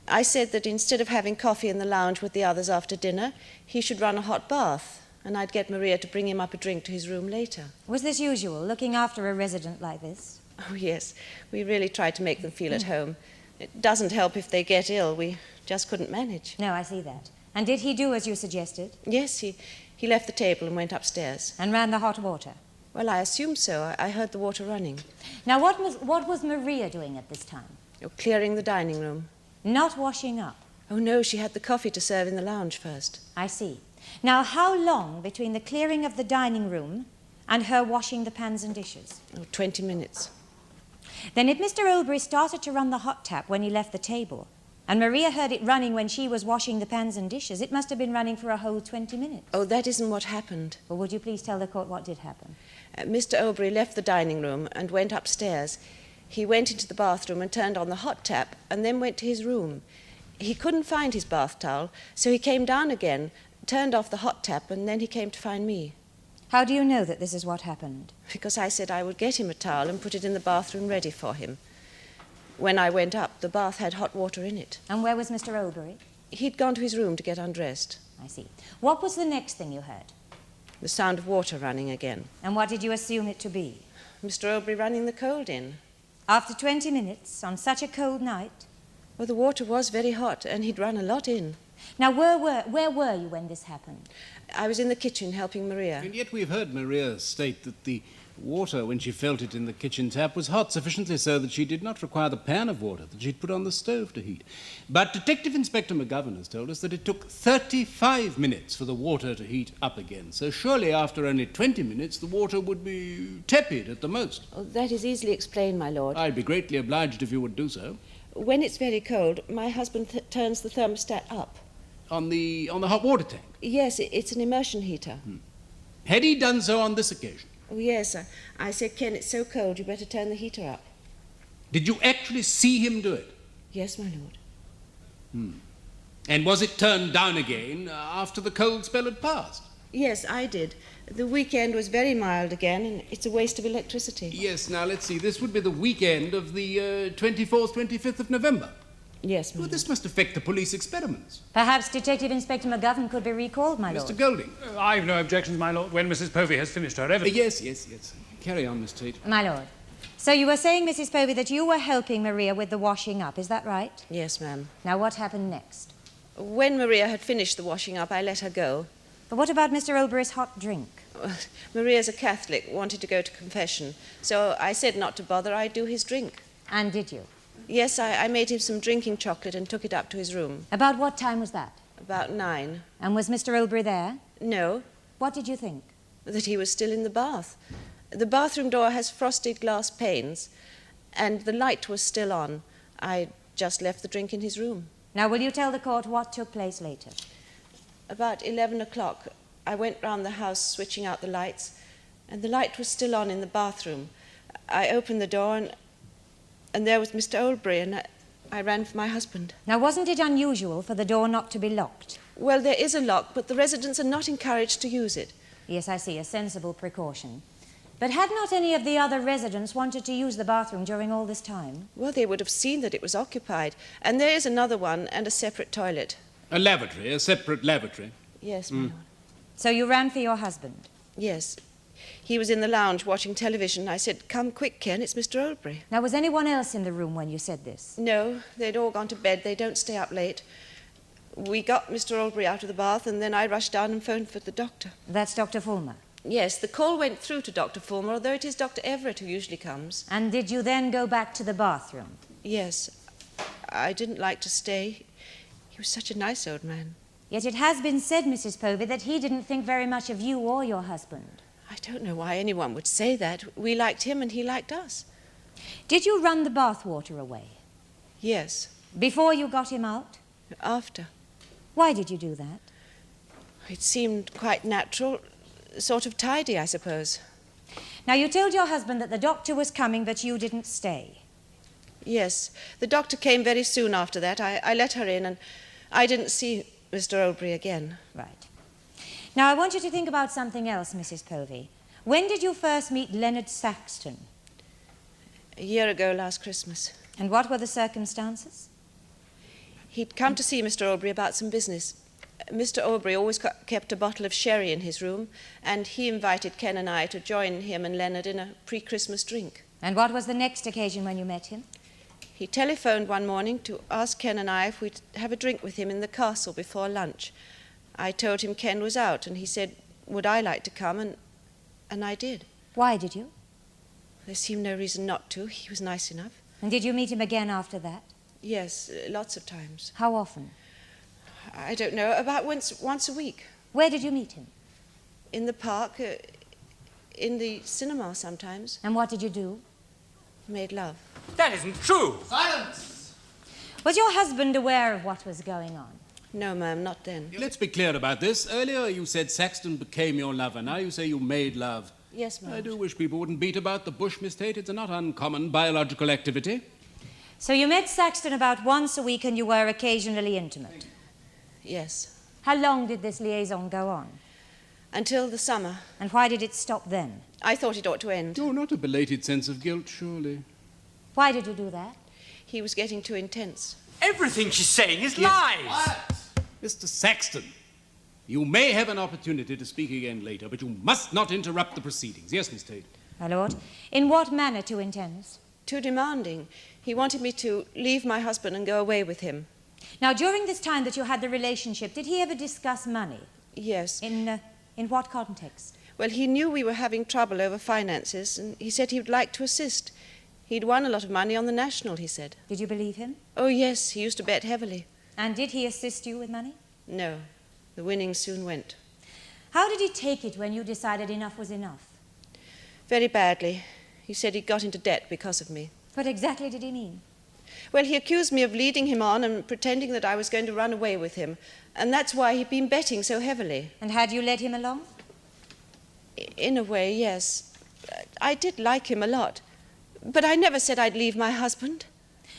I said that instead of having coffee in the lounge with the others after dinner, he should run a hot bath, and I'd get Maria to bring him up a drink to his room later. Was this usual, looking after a resident like this? Oh, yes. We really tried to make them feel at home. It doesn't help if they get ill. We just couldn't manage. No, I see that. And did he do as you suggested? Yes, he left the table and went upstairs. And ran the hot water? Well, I assume so. I heard the water running. Now, what was Maria doing at this time? Oh, clearing the dining room. Not washing up? Oh, no, she had the coffee to serve in the lounge first. I see. Now, how long between the clearing of the dining room and her washing the pans and dishes? Oh, 20 minutes. Then if Mr. Oldbury started to run the hot tap when he left the table, and Maria heard it running when she was washing the pans and dishes, it must have been running for a whole 20 minutes. Oh, that isn't what happened. Well, would you please tell the court what did happen? Mr. Oldbury left the dining room and went upstairs. He went into the bathroom and turned on the hot tap and then went to his room. He couldn't find his bath towel, so he came down again, turned off the hot tap, and then he came to find me. How do you know that this is what happened? Because I said I would get him a towel and put it in the bathroom ready for him. When I went up, the bath had hot water in it. And where was Mr. Oldbury? He'd gone to his room to get undressed. I see. What was the next thing you heard? The sound of water running again. And what did you assume it to be? Mr. Oldbury running the cold in. After 20 minutes, on such a cold night? Well, the water was very hot, and he'd run a lot in. Now, where were you when this happened? I was in the kitchen helping Maria. And yet we've heard Maria state that the water, when she felt it in the kitchen tap, was hot, sufficiently so that she did not require the pan of water that she'd put on the stove to heat. But Detective Inspector McGovern has told us that it took 35 minutes for the water to heat up again. So surely after only 20 minutes, the water would be tepid at the most. Oh, that is easily explained, my lord. I'd be greatly obliged if you would do so. When it's very cold, my husband turns the thermostat up. On the hot water tank? Yes, it's an immersion heater. Had he done so on this occasion? Oh, yes. I said, Ken, it's so cold, you better turn the heater up. Did you actually see him do it? Yes, my lord. And was it turned down again after the cold spell had passed? Yes, I did. The weekend was very mild again, and it's a waste of electricity. Yes, now let's see. This would be the weekend of the 24th, 25th of November. Yes, my Well, this must affect the police experiments. Perhaps Detective Inspector McGovern could be recalled, my lord. Mr. Golding. I've no objections, my lord, when Mrs. Povey has finished her evidence. Yes. Carry on, Miss Tate. My lord. So you were saying, Mrs. Povey, that you were helping Maria with the washing up, is that right? Yes, ma'am. Now, what happened next? When Maria had finished the washing up, I let her go. But what about Mr. Oldbury's hot drink? Maria's a Catholic, wanted to go to confession, so I said not to bother, I'd do his drink. And did you? Yes, I made him some drinking chocolate and took it up to his room. About what time was that? About 9. And was Mr. Oldbury there? No. What did you think? That he was still in the bath. The bathroom door has frosted glass panes, and the light was still on. I just left the drink in his room. Now, will you tell the court what took place later? About 11 o'clock, I went round the house switching out the lights, and the light was still on in the bathroom. I opened the door, and there was Mr. Oldbury, and I ran for my husband. Now, wasn't it unusual for the door not to be locked? Well, there is a lock, but the residents are not encouraged to use it. Yes, I see, a sensible precaution. But had not any of the other residents wanted to use the bathroom during all this time? Well, they would have seen that it was occupied, and there is another one and a separate toilet. A lavatory, a separate lavatory. Yes, my lord. So you ran for your husband? Yes. He was in the lounge watching television. I said, "Come quick, Ken, it's Mr. Oldbury." Now, was anyone else in the room when you said this? No, they'd all gone to bed. They don't stay up late. We got Mr. Oldbury out of the bath, and then I rushed down and phoned for the doctor. That's Dr. Fulmer? Yes, the call went through to Dr. Fulmer, although it is Dr. Everett who usually comes. And did you then go back to the bathroom? Yes. I didn't like to stay. He was such a nice old man. Yet it has been said, Mrs. Povey, that he didn't think very much of you or your husband. I don't know why anyone would say that. We liked him and he liked us. Did you run the bath water away? Yes. Before you got him out? After. Why did you do that? It seemed quite natural, sort of tidy, I suppose. Now, you told your husband that the doctor was coming, but you didn't stay. Yes. The doctor came very soon after that. I let her in, and I didn't see Mr. Oldbury again. Right. Now, I want you to think about something else, Mrs. Povey. When did you first meet Leonard Saxton? A year ago, last Christmas. And what were the circumstances? He'd come to see Mr. Oldbury about some business. Mr. Oldbury always kept a bottle of sherry in his room, and he invited Ken and I to join him and Leonard in a pre-Christmas drink. And what was the next occasion when you met him? He telephoned one morning to ask Ken and I if we'd have a drink with him in the castle before lunch. I told him Ken was out, and he said, would I like to come, and I did. Why did you? There seemed no reason not to. He was nice enough. And did you meet him again after that? Yes, lots of times. How often? I don't know, about once a week. Where did you meet him? In the park. In the cinema sometimes. And what did you do? Made love. That isn't true. Silence! Was your husband aware of what was going on? No, ma'am, not then. Let's be clear about this. Earlier you said Saxton became your lover. Now you say you made love. Yes, ma'am. I do wish people wouldn't beat about the bush, Miss Tate. It's a not uncommon biological activity. So you met Saxton about once a week and you were occasionally intimate? Yes. How long did this liaison go on? Until the summer. And why did it stop then? I thought it ought to end. Oh, not a belated sense of guilt, surely. Why did you do that? He was getting too intense. Everything she's saying is lies. Mr. Saxton, you may have an opportunity to speak again later, but you must not interrupt the proceedings. Yes, Miss Tate? My lord, in what manner too intense? Too demanding. He wanted me to leave my husband and go away with him. Now, during this time that you had the relationship, did he ever discuss money? Yes. In what context? Well, he knew we were having trouble over finances, and he said he would like to assist. He'd won a lot of money on the National, he said. Did you believe him? Oh, yes, he used to bet heavily. And did he assist you with money? No. The winnings soon went. How did he take it when you decided enough was enough? Very badly. He said he'd got into debt because of me. What exactly did he mean? Well, he accused me of leading him on and pretending that I was going to run away with him. And that's why he'd been betting so heavily. And had you led him along? In a way, yes. I did like him a lot. But I never said I'd leave my husband.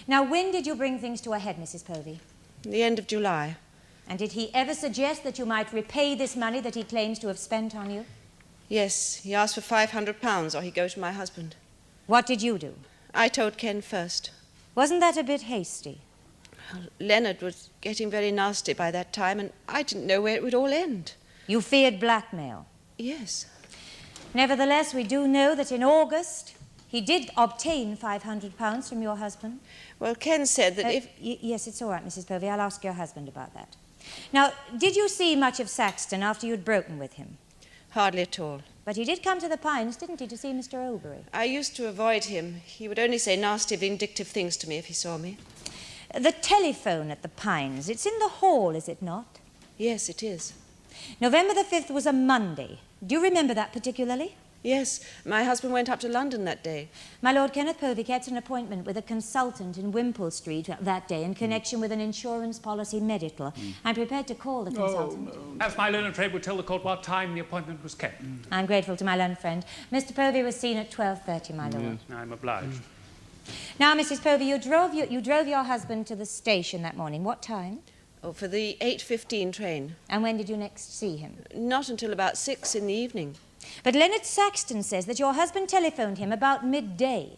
Now, when did you bring things to a head, Mrs. Povey? The end of July. And did he ever suggest that you might repay this money that he claims to have spent on you? Yes, he asked for £500 or he'd go to my husband. What did you do? I told Ken first. Wasn't that a bit hasty? Well, Leonard was getting very nasty by that time, and I didn't know where it would all end. You feared blackmail? Yes. Nevertheless, we do know that in August he did obtain £500 from your husband. Well, Ken said that if... Yes, it's all right, Mrs. Povey. I'll ask your husband about that. Now, did you see much of Saxton after you'd broken with him? Hardly at all. But he did come to the Pines, didn't he, to see Mr. Oldbury? I used to avoid him. He would only say nasty, vindictive things to me if he saw me. The telephone at the Pines, it's in the hall, is it not? Yes, it is. November the 5th was a Monday. Do you remember that particularly? Yes, my husband went up to London that day. My Lord Kenneth Povey kept an appointment with a consultant in Wimpole Street that day in connection with an insurance policy medical. I'm prepared to call the consultant. Perhaps my learned friend would tell the court what time the appointment was kept. I'm grateful to my learned friend. Mr. Povey was seen at 12:30, my lord. I'm obliged. Now, Mrs. Povey, you drove your husband to the station that morning. What time? Oh, for the 8:15 train. And when did you next see him? Not until about 6 in the evening. But Leonard Saxton says that your husband telephoned him about midday.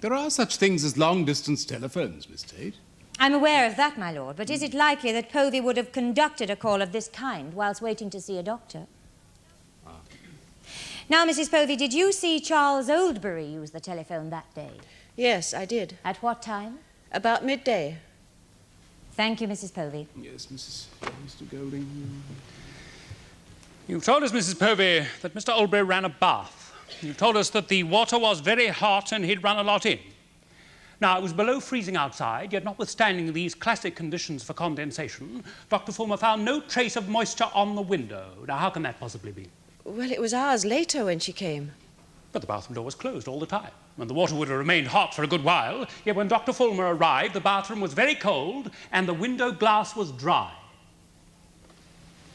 There are such things as long-distance telephones, Miss Tate. I'm aware of that, my lord, but is it likely that Povey would have conducted a call of this kind whilst waiting to see a doctor? Now, Mrs. Povey, did you see Charles Oldbury use the telephone that day? Yes, I did. At what time? About midday. Thank you, Mrs. Povey. Yes, Mr. Golding. You've told us, Mrs. Povey, that Mr. Oldbury ran a bath. You've told us that the water was very hot and he'd run a lot in. Now, it was below freezing outside, yet notwithstanding these classic conditions for condensation, Dr. Fulmer found no trace of moisture on the window. Now, how can that possibly be? Well, it was hours later when she came. But the bathroom door was closed all the time, and the water would have remained hot for a good while, yet when Dr. Fulmer arrived, the bathroom was very cold and the window glass was dry.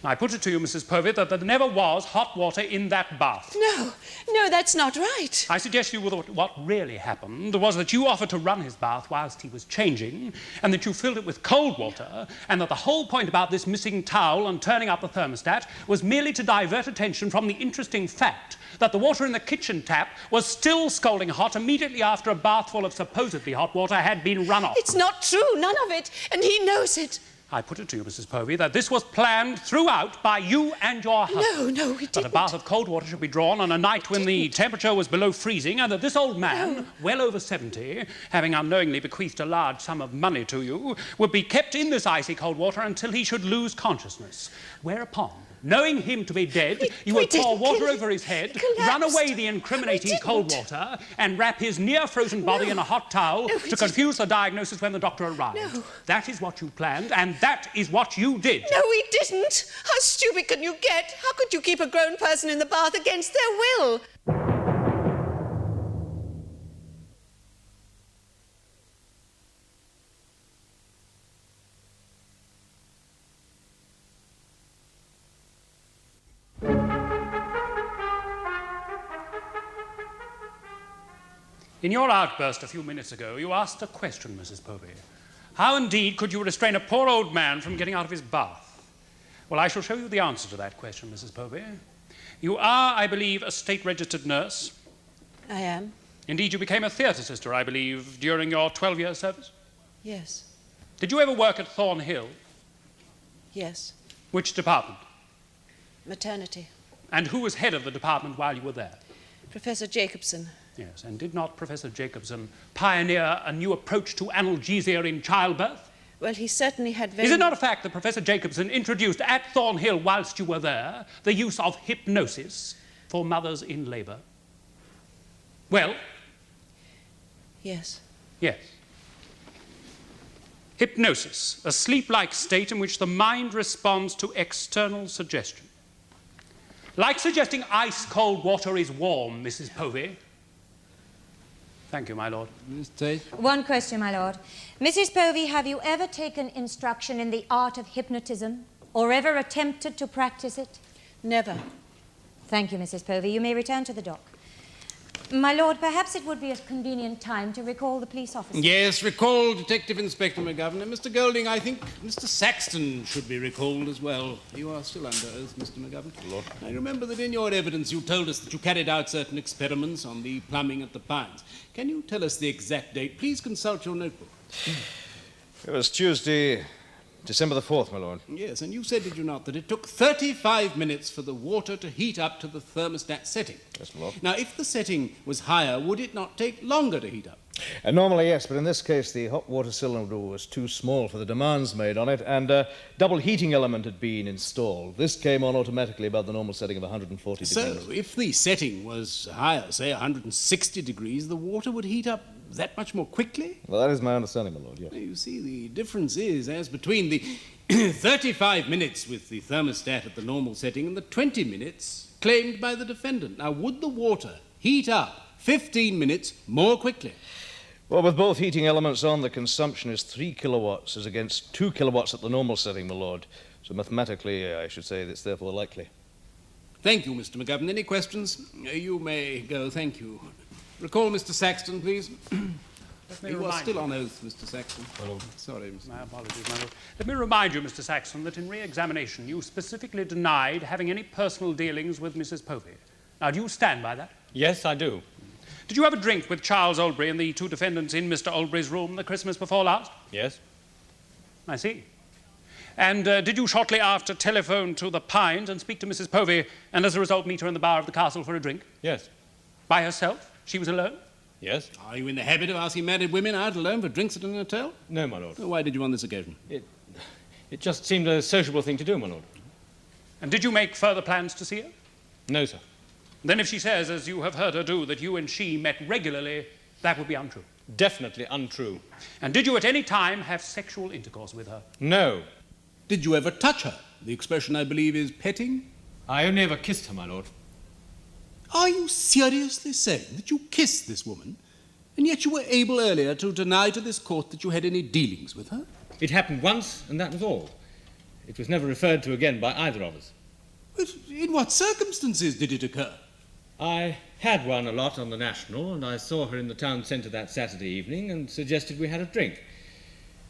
I put it to you, Mrs. Povey, that there never was hot water in that bath. No, that's not right. I suggest to you that what really happened was that you offered to run his bath whilst he was changing, and that you filled it with cold water, and that the whole point about this missing towel and turning up the thermostat was merely to divert attention from the interesting fact that the water in the kitchen tap was still scalding hot immediately after a bath full of supposedly hot water had been run off. It's not true, none of it, and he knows it. I put it to you, Mrs. Povey, that this was planned throughout by you and your husband. No, he didn't. That a bath of cold water should be drawn on a night when the temperature was below freezing, and that this old man, well over 70, having unknowingly bequeathed a large sum of money to you, would be kept in this icy cold water until he should lose consciousness. Whereupon Knowing him to be dead, you would pour water over his head, run away the incriminating cold water, and wrap his near-frozen body in a hot towel to confuse the diagnosis when the doctor arrived. No. That is what you planned, and that is what you did. No, we didn't. How stupid can you get? How could you keep a grown person in the bath against their will? In your outburst a few minutes ago, you asked a question, Mrs. Povey. How indeed could you restrain a poor old man from getting out of his bath? Well, I shall show you the answer to that question, Mrs. Povey. You are, I believe, a state-registered nurse. I am. Indeed, you became a theatre sister, I believe, during your 12-year service. Yes. Did you ever work at Thornhill? Yes. Which department? Maternity. And who was head of the department while you were there? Professor Jacobson. Yes, and did not Professor Jacobson pioneer a new approach to analgesia in childbirth? Well, he certainly had very... Is it not a fact that Professor Jacobson introduced at Thornhill, whilst you were there, the use of hypnosis for mothers in labour? Well? Yes. Yes. Hypnosis, a sleep-like state in which the mind responds to external suggestion. Like suggesting ice-cold water is warm, Mrs. Povey. Thank you, my lord. Miss Tate? One question, my lord. Mrs. Povey, have you ever taken instruction in the art of hypnotism or ever attempted to practice it? Never. Thank you, Mrs. Povey. You may return to the dock. My lord, perhaps it would be a convenient time to recall the police officer. Yes, recall Detective Inspector McGovern. Mr. Golding, I think Mr. Saxton should be recalled as well. You are still under oath, Mr. McGovern. Lord. I remember that in your evidence you told us that you carried out certain experiments on the plumbing at the Pines. Can you tell us the exact date? Please consult your notebook. It was Tuesday, December the 4th, my lord. Yes, and you said, did you not, that it took 35 minutes for the water to heat up to the thermostat setting? Yes, my lord. Now, if the setting was higher, would it not take longer to heat up? Normally, yes, but in this case, the hot water cylinder was too small for the demands made on it, and a double heating element had been installed. This came on automatically above the normal setting of 140 degrees. So, if the setting was higher, say 160 degrees, the water would heat up that much more quickly? Well, that is my understanding, my lord, yes. You see, the difference is as between the 35 minutes with the thermostat at the normal setting and the 20 minutes claimed by the defendant. Now, would the water heat up 15 minutes more quickly? Well, with both heating elements on, the consumption is 3 kilowatts as against 2 kilowatts at the normal setting, my lord. So mathematically, I should say it's therefore likely. Thank you, Mr. McGovern. Any questions? You may go, thank you. Recall Mr. Saxton, please. You are still on oath, Mr. Saxton. Hello. Sorry, Mr. My apologies, my lord. Let me remind you, Mr. Saxton, that in re-examination you specifically denied having any personal dealings with Mrs. Povey. Now, do you stand by that? Yes, I do. Did you have a drink with Charles Oldbury and the two defendants in Mr. Oldbury's room the Christmas before last? Yes. I see. And did you shortly after telephone to the Pines and speak to Mrs. Povey and as a result meet her in the bar of the castle for a drink? Yes. By herself? She was alone? Yes. Are you in the habit of asking married women out alone for drinks at an hotel? No, my lord. Why did you on this occasion? It just seemed a sociable thing to do, my lord. And did you make further plans to see her? No, sir. Then if she says, as you have heard her do, that you and she met regularly, that would be untrue. Definitely untrue. And did you at any time have sexual intercourse with her? No. Did you ever touch her? The expression, I believe, is petting? I only ever kissed her, my lord. Are you seriously saying that you kissed this woman, and yet you were able earlier to deny to this court that you had any dealings with her? It happened once, and that was all. It was never referred to again by either of us. But in what circumstances did it occur? I had one a lot on the National, and I saw her in the town centre that Saturday evening and suggested we had a drink.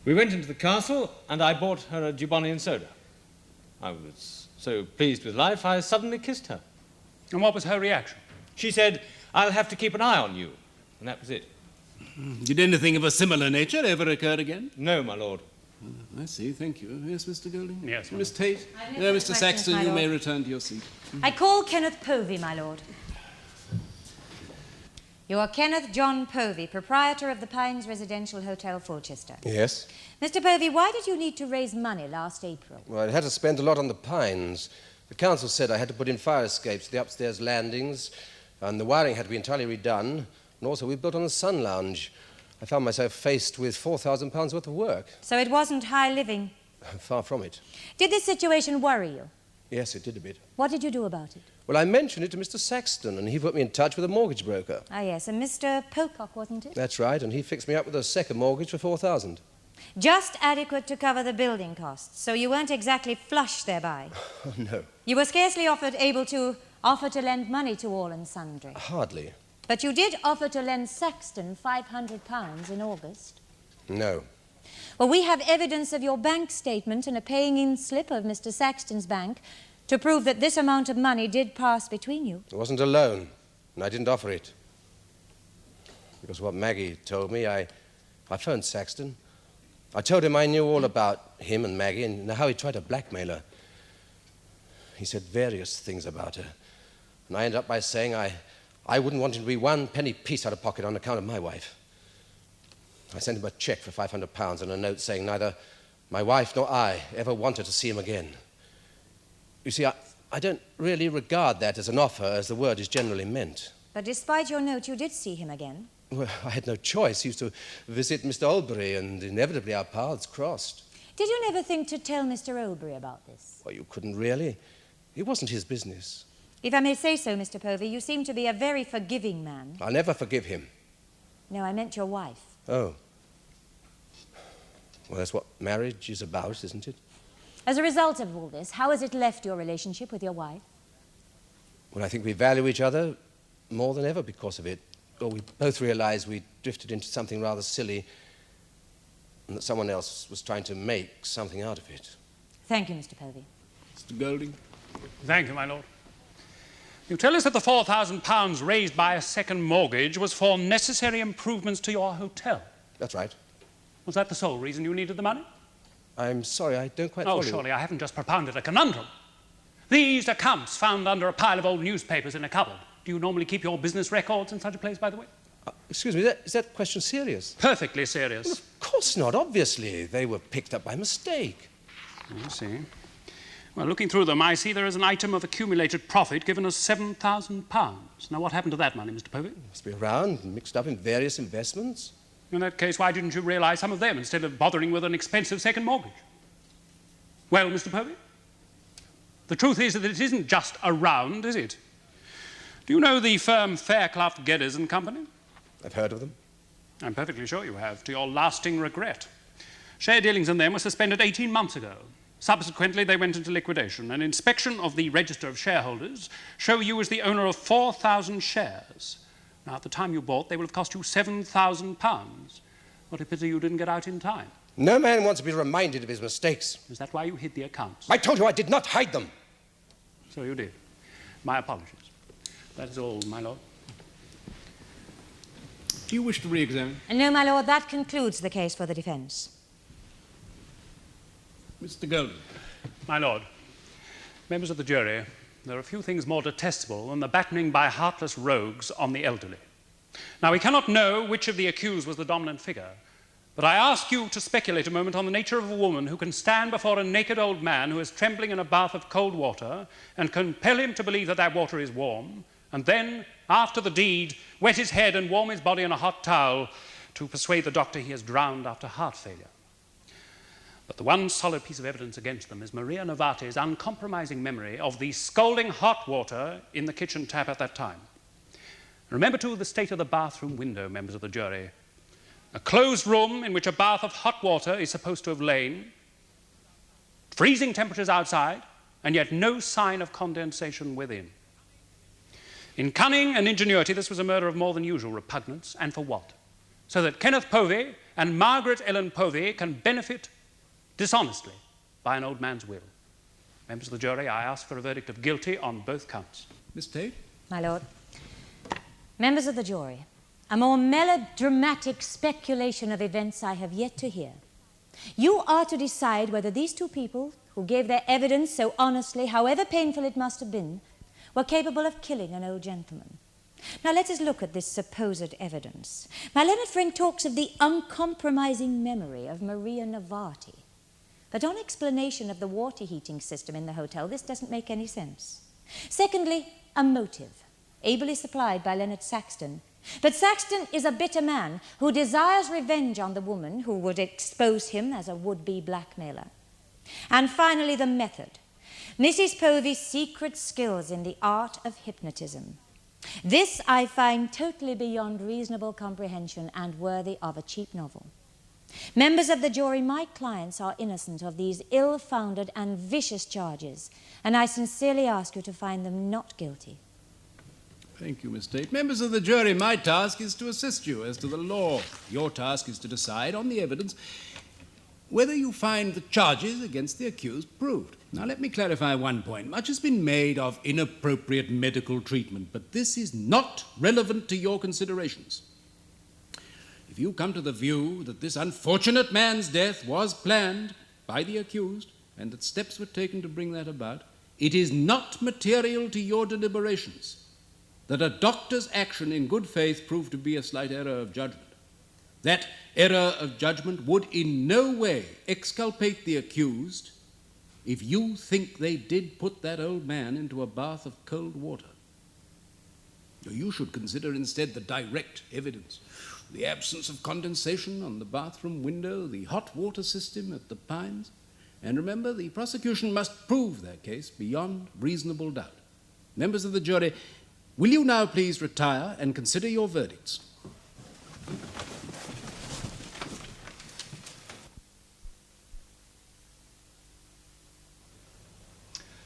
We went into the castle, and I bought her a Dubonnian soda. I was so pleased with life, I suddenly kissed her. And what was her reaction? She said, "I'll have to keep an eye on you." And that was it. Did anything of a similar nature ever occur again? No, my lord. I see, thank you. Yes, Mr. Golding? Yes, Miss Tate? no Mr. Saxton, you may return to your seat. I call Kenneth Povey, my lord. You are Kenneth John Povey, proprietor of the Pines Residential Hotel, Fulchester. Yes? Mr. Povey, why did you need to raise money last April? Well, I had to spend a lot on the Pines. The council said I had to put in fire escapes to the upstairs landings, and the wiring had to be entirely redone, and also we built on the sun lounge. I found myself faced with £4,000 worth of work. So it wasn't high living? Far from it. Did this situation worry you? Yes, it did a bit. What did you do about it? Well, I mentioned it to Mr. Saxton, and he put me in touch with a mortgage broker. Ah, yes, and Mr. Pocock, wasn't it? That's right, and he fixed me up with a second mortgage for £4,000. Just adequate to cover the building costs, so you weren't exactly flush thereby. Oh, no. You were scarcely able to offer to lend money to all and sundry. Hardly. But you did offer to lend Saxton £500 in August. No. Well, we have evidence of your bank statement and a paying-in slip of Mr. Saxton's bank to prove that this amount of money did pass between you. It wasn't a loan, and I didn't offer it. Because of what Maggie told me, I phoned Saxton. I told him I knew all about him and Maggie and how he tried to blackmail her. He said various things about her. And I ended up by saying I wouldn't want him to be one penny piece out of pocket on account of my wife. I sent him a cheque for £500 and a note saying neither my wife nor I ever wanted to see him again. You see, I don't really regard that as an offer as the word is generally meant. But despite your note, you did see him again. Well, I had no choice. He used to visit Mr. Oldbury, and inevitably our paths crossed. Did you never think to tell Mr. Oldbury about this? Well, you couldn't really. It wasn't his business. If I may say so, Mr. Povey, you seem to be a very forgiving man. I'll never forgive him. No, I meant your wife. Oh. Well, that's what marriage is about, isn't it? As a result of all this, how has it left your relationship with your wife? Well, I think we value each other more than ever because of it. Well, we both realized we drifted into something rather silly and that someone else was trying to make something out of it. Thank you, Mr. Povey. Mr. Golding. Thank you, my lord. You tell us that the £4,000 raised by a second mortgage was for necessary improvements to your hotel. That's right. Was that the sole reason you needed the money? I'm sorry, I don't quite follow. Oh, surely I haven't just propounded a conundrum. These accounts found under a pile of old newspapers in a cupboard. Do you normally keep your business records in such a place, by the way? Excuse me, is that question serious? Perfectly serious. Well, of course not, obviously. They were picked up by must I see. Well, looking through them, I see there is an item of accumulated profit given as £7,000. Now, what happened to that money, Mr. Povey? Must be around and mixed up in various investments. In that case, why didn't you realise some of them instead of bothering with an expensive second mortgage? Well, Mr. Povey, the truth is that it isn't just around, is it? Do you know the firm Fairclough, Geddes and Company? I've heard of them. I'm perfectly sure you have, to your lasting regret. Share dealings in them were suspended 18 months ago. Subsequently, they went into liquidation. An inspection of the register of shareholders show you as the owner of 4,000 shares. Now, at the time you bought, they will have cost you £7,000. What a pity you didn't get out in time. No man wants to be reminded of his mistakes. Is that why you hid the accounts? I told you I did not hide them. So you did. My apologies. That is all, my lord. Do you wish to re-examine? No, my lord, that concludes the case for the defence. Mr. Golding. My lord, members of the jury, there are few things more detestable than the battening by heartless rogues on the elderly. Now, we cannot know which of the accused was the dominant figure, but I ask you to speculate a moment on the nature of a woman who can stand before a naked old man who is trembling in a bath of cold water and compel him to believe that that water is warm, and then, after the deed, wet his head and warm his body in a hot towel to persuade the doctor he has drowned after heart failure. But the one solid piece of evidence against them is Maria Novati's uncompromising memory of the scalding hot water in the kitchen tap at that time. Remember, too, the state of the bathroom window, members of the jury. A closed room in which a bath of hot water is supposed to have lain, freezing temperatures outside, and yet no sign of condensation within. In cunning and ingenuity, this was a murder of more than usual repugnance, and for what? So that Kenneth Povey and Margaret Ellen Povey can benefit dishonestly by an old man's will. Members of the jury, I ask for a verdict of guilty on both counts. Miss Tate? My lord. Members of the jury, a more melodramatic speculation of events I have yet to hear. You are to decide whether these two people, who gave their evidence so honestly, however painful it must have been, were capable of killing an old gentleman. Now let us look at this supposed evidence. My learned friend talks of the uncompromising memory of Maria Novati. But on explanation of the water heating system in the hotel, this doesn't make any sense. Secondly, a motive, ably supplied by Leonard Saxton. But Saxton is a bitter man who desires revenge on the woman who would expose him as a would-be blackmailer. And finally, the method. Mrs. Povey's secret skills in the art of hypnotism. This I find totally beyond reasonable comprehension and worthy of a cheap novel. Members of the jury, my clients are innocent of these ill-founded and vicious charges, and I sincerely ask you to find them not guilty. Thank you, Miss Tate. Members of the jury, my task is to assist you as to the law. Your task is to decide on the evidence whether you find the charges against the accused proved. Now, let me clarify one point. Much has been made of inappropriate medical treatment, but this is not relevant to your considerations. If you come to the view that this unfortunate man's death was planned by the accused and that steps were taken to bring that about, it is not material to your deliberations that a doctor's action in good faith proved to be a slight error of judgment. That error of judgment would in no way exculpate the accused if you think they did put that old man into a bath of cold water. You should consider instead the direct evidence, the absence of condensation on the bathroom window, the hot water system at the Pines, and remember, the prosecution must prove their case beyond reasonable doubt. Members of the jury, will you now please retire and consider your verdicts?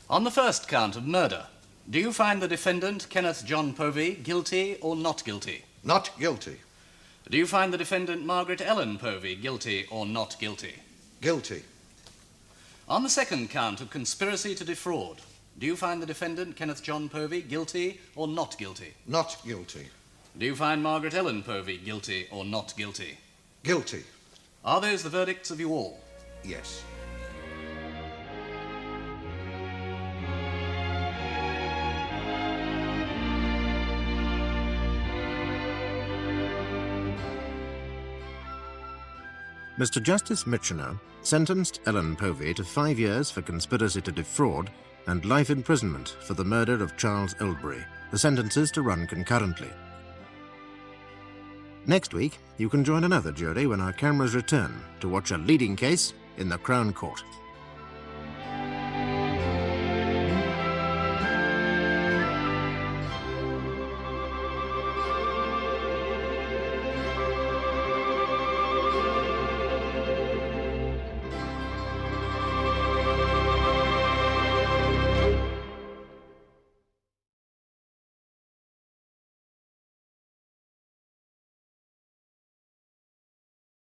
On the first count of murder, do you find the defendant, Kenneth John Povey, guilty or not guilty? Not guilty. Do you find the defendant, Margaret Ellen Povey, guilty or not guilty? Guilty. On the second count of conspiracy to defraud, do you find the defendant, Kenneth John Povey, guilty or not guilty? Not guilty. Do you find Margaret Ellen Povey guilty or not guilty? Guilty. Are those the verdicts of you all? Yes. Mr. Justice Mitchener sentenced Ellen Povey to 5 years for conspiracy to defraud and life imprisonment for the murder of Charles Oldbury, the sentences to run concurrently. Next week, you can join another jury when our cameras return to watch a leading case in the Crown Court.